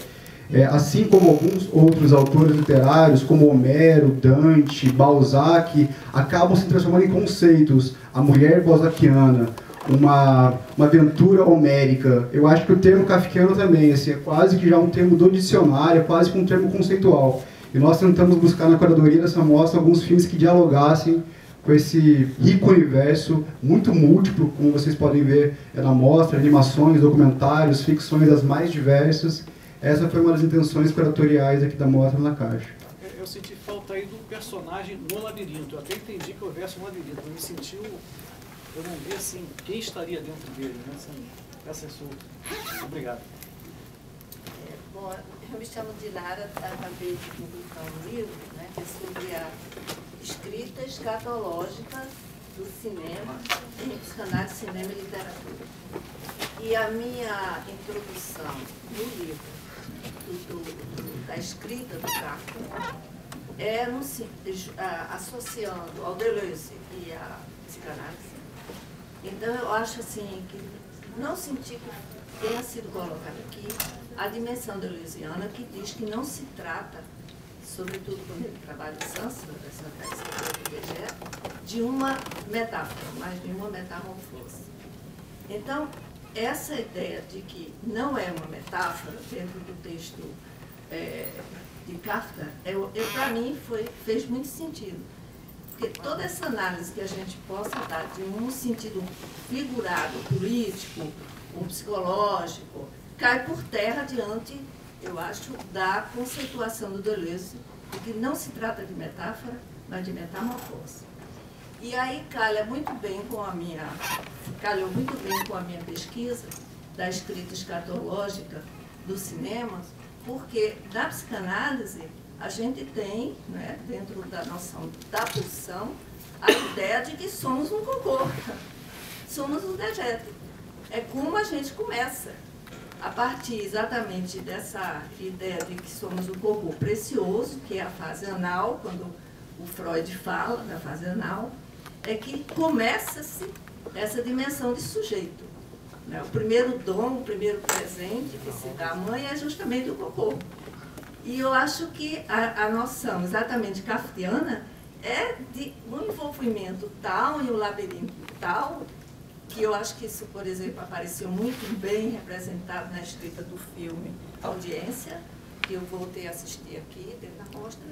assim como alguns outros autores literários, como Homero, Dante, Balzac, acabam se transformando em conceitos. A mulher balzaquiana, uma aventura homérica. Eu acho que o termo kafkiano também assim, é quase que já um termo do dicionário, é quase que um termo conceitual. E nós tentamos buscar na curadoria dessa mostra alguns filmes que dialogassem com esse rico universo, muito múltiplo, como vocês podem ver na mostra, animações, documentários, ficções das mais diversas. Essa foi uma das intenções curatoriais aqui da mostra na caixa. Eu senti falta aí do personagem no labirinto. Eu até entendi que houvesse um labirinto, mas me sentiu, eu não vi assim, quem estaria dentro dele, né? Essa é sua. Obrigado. Bom, eu me chamo Dinara, acabei de publicar um livro, né, que é sobre a escrita escatológica do cinema, psicanálise, cinema e literatura. E a minha introdução no livro da escrita do Kafka é associando ao Deleuze e a psicanálise. Então eu acho assim que não senti que tenha sido colocado aqui a dimensão deleuziana, que diz que não se trata, sobretudo quando ele trabalha em Sanskrit, de uma metáfora, mas de uma metamorfose. Então, essa ideia de que não é uma metáfora dentro do texto de Kafka, para mim fez muito sentido. Porque toda essa análise que a gente possa dar de um sentido figurado, político ou psicológico, cai por terra diante, eu acho, da conceituação do Deleuze, de que não se trata de metáfora, mas de metamorfose. E aí calhou muito bem com a minha pesquisa da escrita escatológica do cinema, porque na psicanálise a gente tem, né, dentro da noção da pulsão, a ideia de que somos um cocô, somos um dejeto. É como a gente começa, a partir exatamente dessa ideia de que somos um cocô precioso, que é a fase anal, quando o Freud fala da fase anal, é que começa-se essa dimensão de sujeito. né? O primeiro dom, o primeiro presente que se dá à mãe é justamente o cocô. E eu acho que a noção exatamente kafkiana é de um envolvimento tal e um labirinto tal, que eu acho que isso, por exemplo, apareceu muito bem representado na escrita do filme Audiência, que eu voltei a assistir aqui dentro da mostra,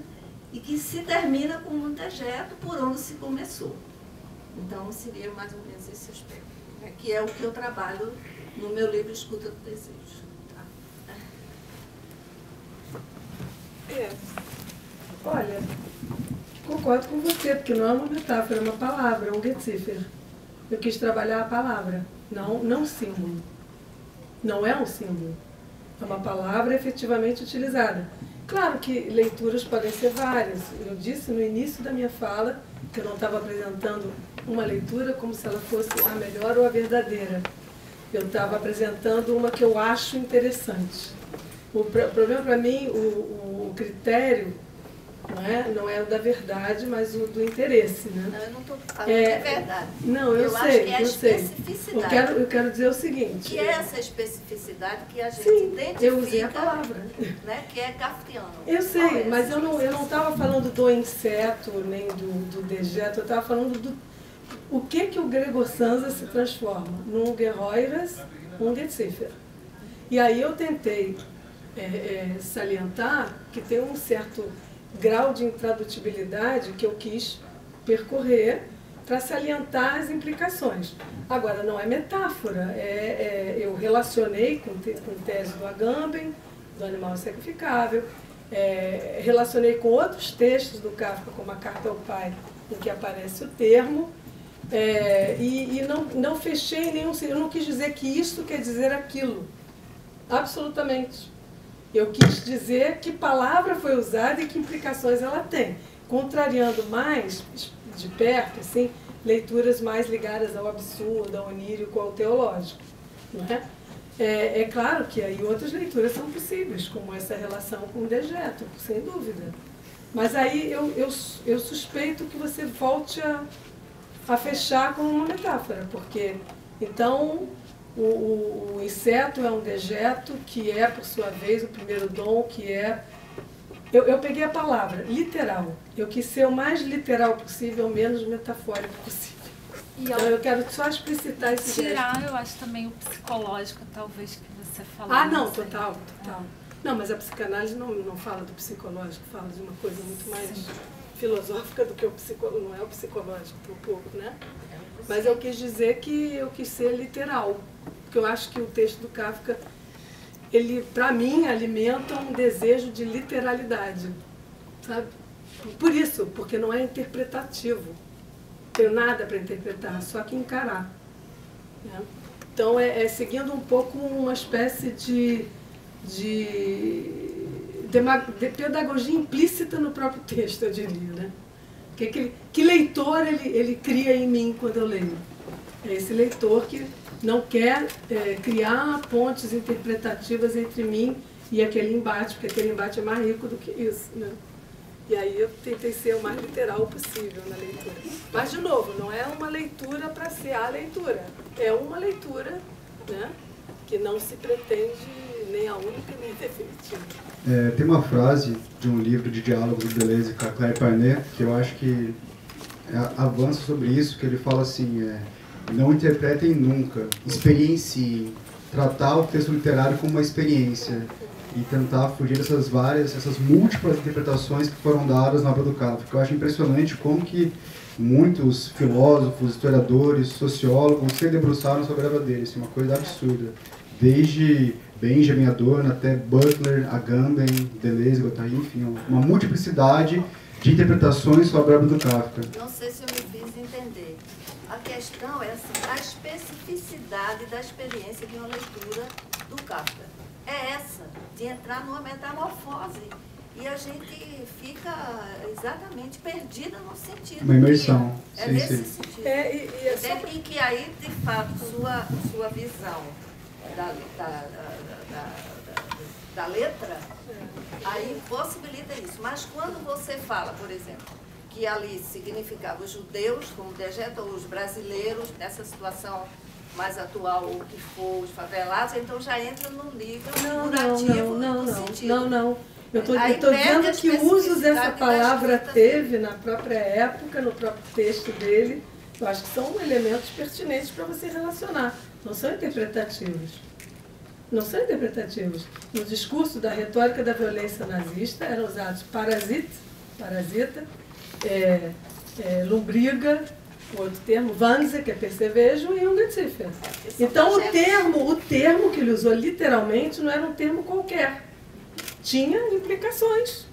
e que se termina com um dejeto por onde se começou. Então, seria mais ou menos esse aspecto, né, que é o que eu trabalho no meu livro Escuta do Desejo. Olha, concordo com você, porque não é uma metáfora, é uma palavra, é um Geziffer. Eu quis trabalhar a palavra, não símbolo. Não é um símbolo. É uma palavra efetivamente utilizada. Claro que leituras podem ser várias. Eu disse no início da minha fala que eu não estava apresentando uma leitura como se ela fosse a melhor ou a verdadeira. Eu estava apresentando uma que eu acho interessante. O problema para mim, o critério, não é o da verdade, mas o do interesse. Né? Não, eu não estou falando de verdade. Não, eu sei, acho que é a eu sei. especificidade. Eu quero dizer o seguinte. Que é essa especificidade que a gente sim, identifica, eu usei a palavra. Né, que é kafkiano. Eu sei, mas eu não estava falando do inseto, nem do dejeto, eu estava falando o que o Gregor Samsa se transforma num Geroiras, um Geziffer. E aí eu tentei salientar que tem um certo grau de intradutibilidade que eu quis percorrer para salientar as implicações. Agora, não é metáfora, eu relacionei com tese do Agamben, do Animal Sacrificável, relacionei com outros textos do Kafka, como a Carta ao Pai, em que aparece o termo, e não fechei nenhum... Eu não quis dizer que isso quer dizer aquilo, absolutamente. Eu quis dizer que palavra foi usada e que implicações ela tem, contrariando mais, de perto, assim, leituras mais ligadas ao absurdo, ao onírico, ao teológico. Não é? É claro que aí outras leituras são possíveis, como essa relação com o dejeto, sem dúvida. Mas aí eu suspeito que você volte a fechar com uma metáfora, porque, então... O inseto é um dejeto, que é, por sua vez, o primeiro dom, que é... Eu peguei a palavra, literal. Eu quis ser o mais literal possível, o menos metafórico possível. Então, eu quero só explicitar esse gesto. Eu acho também o psicológico, talvez, que você falou. Ah, não, total. Não, mas a psicanálise não fala do psicológico, fala de uma coisa muito mais filosófica do que o psicológico. Não é o psicológico, por pouco, né? Mas eu quis dizer que eu quis ser literal, porque eu acho que o texto do Kafka, ele, para mim, alimenta um desejo de literalidade, sabe? Por isso, porque não é interpretativo. Não tenho nada para interpretar, só que encarar. Né? Então, seguindo um pouco uma espécie de pedagogia implícita no próprio texto, eu diria, né? Que leitor ele cria em mim quando eu leio? É esse leitor que não quer criar pontes interpretativas entre mim e aquele embate, porque aquele embate é mais rico do que isso. Né? E aí eu tentei ser o mais literal possível na leitura. Mas, de novo, não é uma leitura para ser a leitura. É uma leitura, né, que não se pretende nem a única nem a definitiva. Tem uma frase de um livro de diálogo do Deleuze com a Claire Parnet, que eu acho que avança sobre isso, que ele fala assim, não interpretem nunca, experienciem, tratar o texto literário como uma experiência e tentar fugir essas múltiplas interpretações que foram dadas na obra do Kafka. Porque eu acho impressionante como que muitos filósofos, historiadores, sociólogos se debruçaram sobre a obra dele, assim, uma coisa absurda. Desde Benjamin Adorno até Butler, Agamben, Deleuze, Guattari, enfim, uma multiplicidade de interpretações sobre a obra do Kafka. Não sei se eu me fiz entender. A questão é assim, a especificidade da experiência de uma leitura do Kafka. É essa, de entrar numa metamorfose. E a gente fica exatamente perdida no sentido. Uma imersão. É nesse sentido. E que aí, de fato, sua visão da letra, aí possibilita isso. Mas quando você fala, por exemplo, que ali significava os judeus como dejeto, ou os brasileiros, nessa situação mais atual, o que for, os favelados, então já entra no nível figurativo do sentido. Não. Eu estou dizendo que usos essa palavra teve na própria época, no próprio texto dele. Eu acho que são elementos pertinentes para você relacionar. Não são interpretativos. Não são interpretativos. No discurso da retórica da violência nazista eram usados parasita, lombriga, o outro termo, Wanze, que é percevejo, e Ungeziefer. Então o termo que ele usou literalmente não era um termo qualquer. Tinha implicações.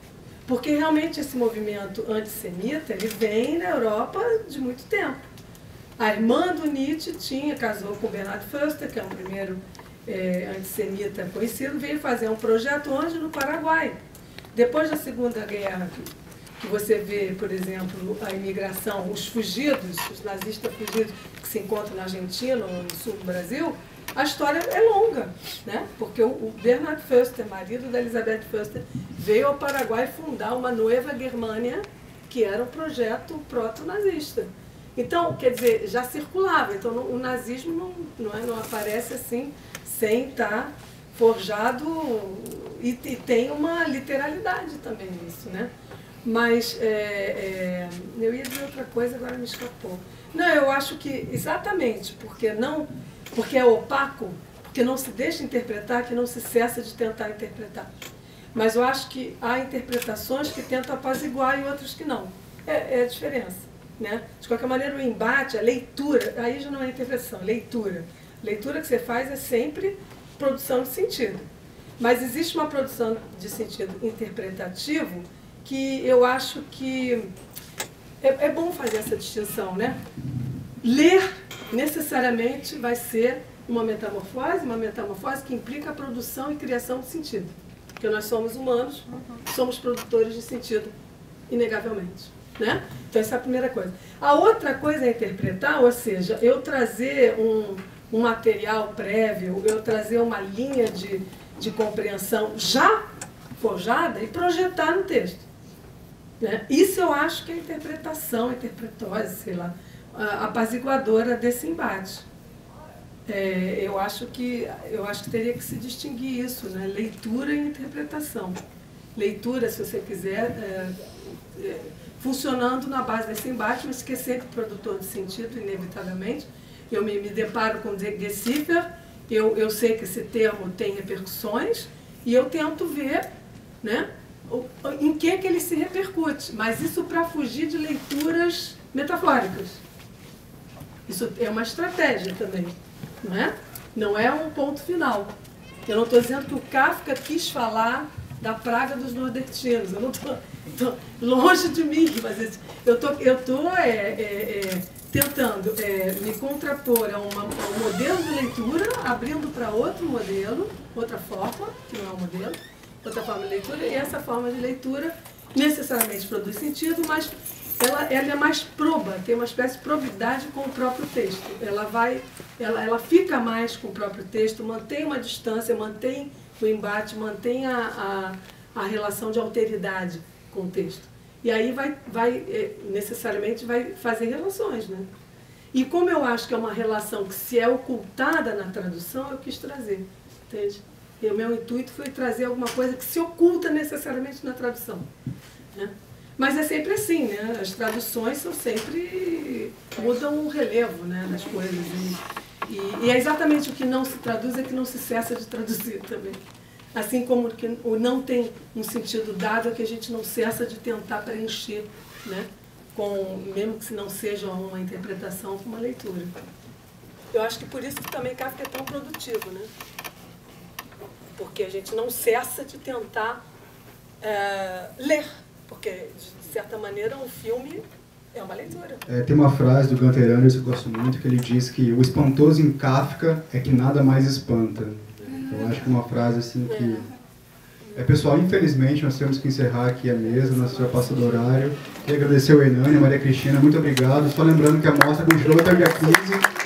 Porque realmente esse movimento antissemita ele vem na Europa de muito tempo. A irmã do Nietzsche casou com Bernhard Förster, que é o primeiro antissemita conhecido, veio fazer um projeto onde? No Paraguai. Depois da Segunda Guerra, que você vê, por exemplo, a imigração, os fugidos, os nazistas fugidos que se encontram na Argentina ou no sul do Brasil, a história é longa, né? Porque o Bernhard Förster, marido da Elisabeth Förster, veio ao Paraguai fundar uma Nova Germânia, que era um projeto proto-nazista. Então, quer dizer, já circulava. Então, o nazismo não aparece assim, sem estar forjado, e tem uma literalidade também nisso, né? Mas eu ia dizer outra coisa, agora me escapou. Não, eu acho que exatamente porque é opaco, porque não se deixa interpretar, que não se cessa de tentar interpretar. Mas eu acho que há interpretações que tentam apaziguar e outras que não. É a diferença, né? De qualquer maneira, o embate, a leitura, aí já não é interpretação, leitura. Leitura que você faz é sempre produção de sentido. Mas existe uma produção de sentido interpretativo que eu acho que é bom fazer essa distinção, né? Ler necessariamente vai ser uma metamorfose que implica a produção e criação de sentido. Porque nós somos humanos, somos produtores de sentido, inegavelmente, né? Então essa é a primeira coisa. A outra coisa é interpretar, ou seja, eu trazer um material prévio, eu trazer uma linha de compreensão já forjada e projetar no texto. Né? Isso eu acho que é a interpretação, interpretose, sei lá, apaziguadora desse embate. Eu acho que teria que se distinguir isso, né? Leitura e interpretação. Leitura, se você quiser, funcionando na base desse embate, mas que é sempre produtor de sentido, inevitavelmente. Eu me deparo com Gesifer, eu sei que esse termo tem repercussões, e eu tento ver, né, em que ele se repercute, mas isso para fugir de leituras metafóricas. Isso é uma estratégia também, não é? Não é um ponto final. Eu não estou dizendo que o Kafka quis falar da praga dos nordestinos, eu não estou longe de mim, mas eu estou tentando me contrapor a um modelo de leitura, abrindo para outro modelo, outra forma, que não é um modelo, outra forma de leitura, e essa forma de leitura necessariamente produz sentido, mas ela é mais proba, tem uma espécie de probidade com o próprio texto. Ela fica mais com o próprio texto, mantém uma distância, mantém o embate, mantém a relação de alteridade com o texto. E aí necessariamente vai fazer relações, né? E como eu acho que é uma relação que se é ocultada na tradução, eu quis trazer, entende? E o meu intuito foi trazer alguma coisa que se oculta necessariamente na tradução, né? Mas é sempre assim, né? As traduções são sempre mudam o relevo, né, das coisas. E é exatamente o que não se traduz é que não se cessa de traduzir também. Assim como que o não tem um sentido dado é que a gente não cessa de tentar preencher, né? Mesmo que não seja uma interpretação, com uma leitura. Eu acho que por isso que também Kafka é tão produtivo, né? Porque a gente não cessa de tentar ler, porque, de certa maneira, um filme é uma leitura. Tem uma frase do Gunther Anderson que eu gosto muito, que ele diz que o espantoso em Kafka é que nada mais espanta. Eu acho que uma frase assim que... pessoal, infelizmente, nós temos que encerrar aqui a mesa, nós já passou do horário. Queria agradecer ao Hernani, a Maria Cristina, muito obrigado. Só lembrando que a mostra continua até o dia 15.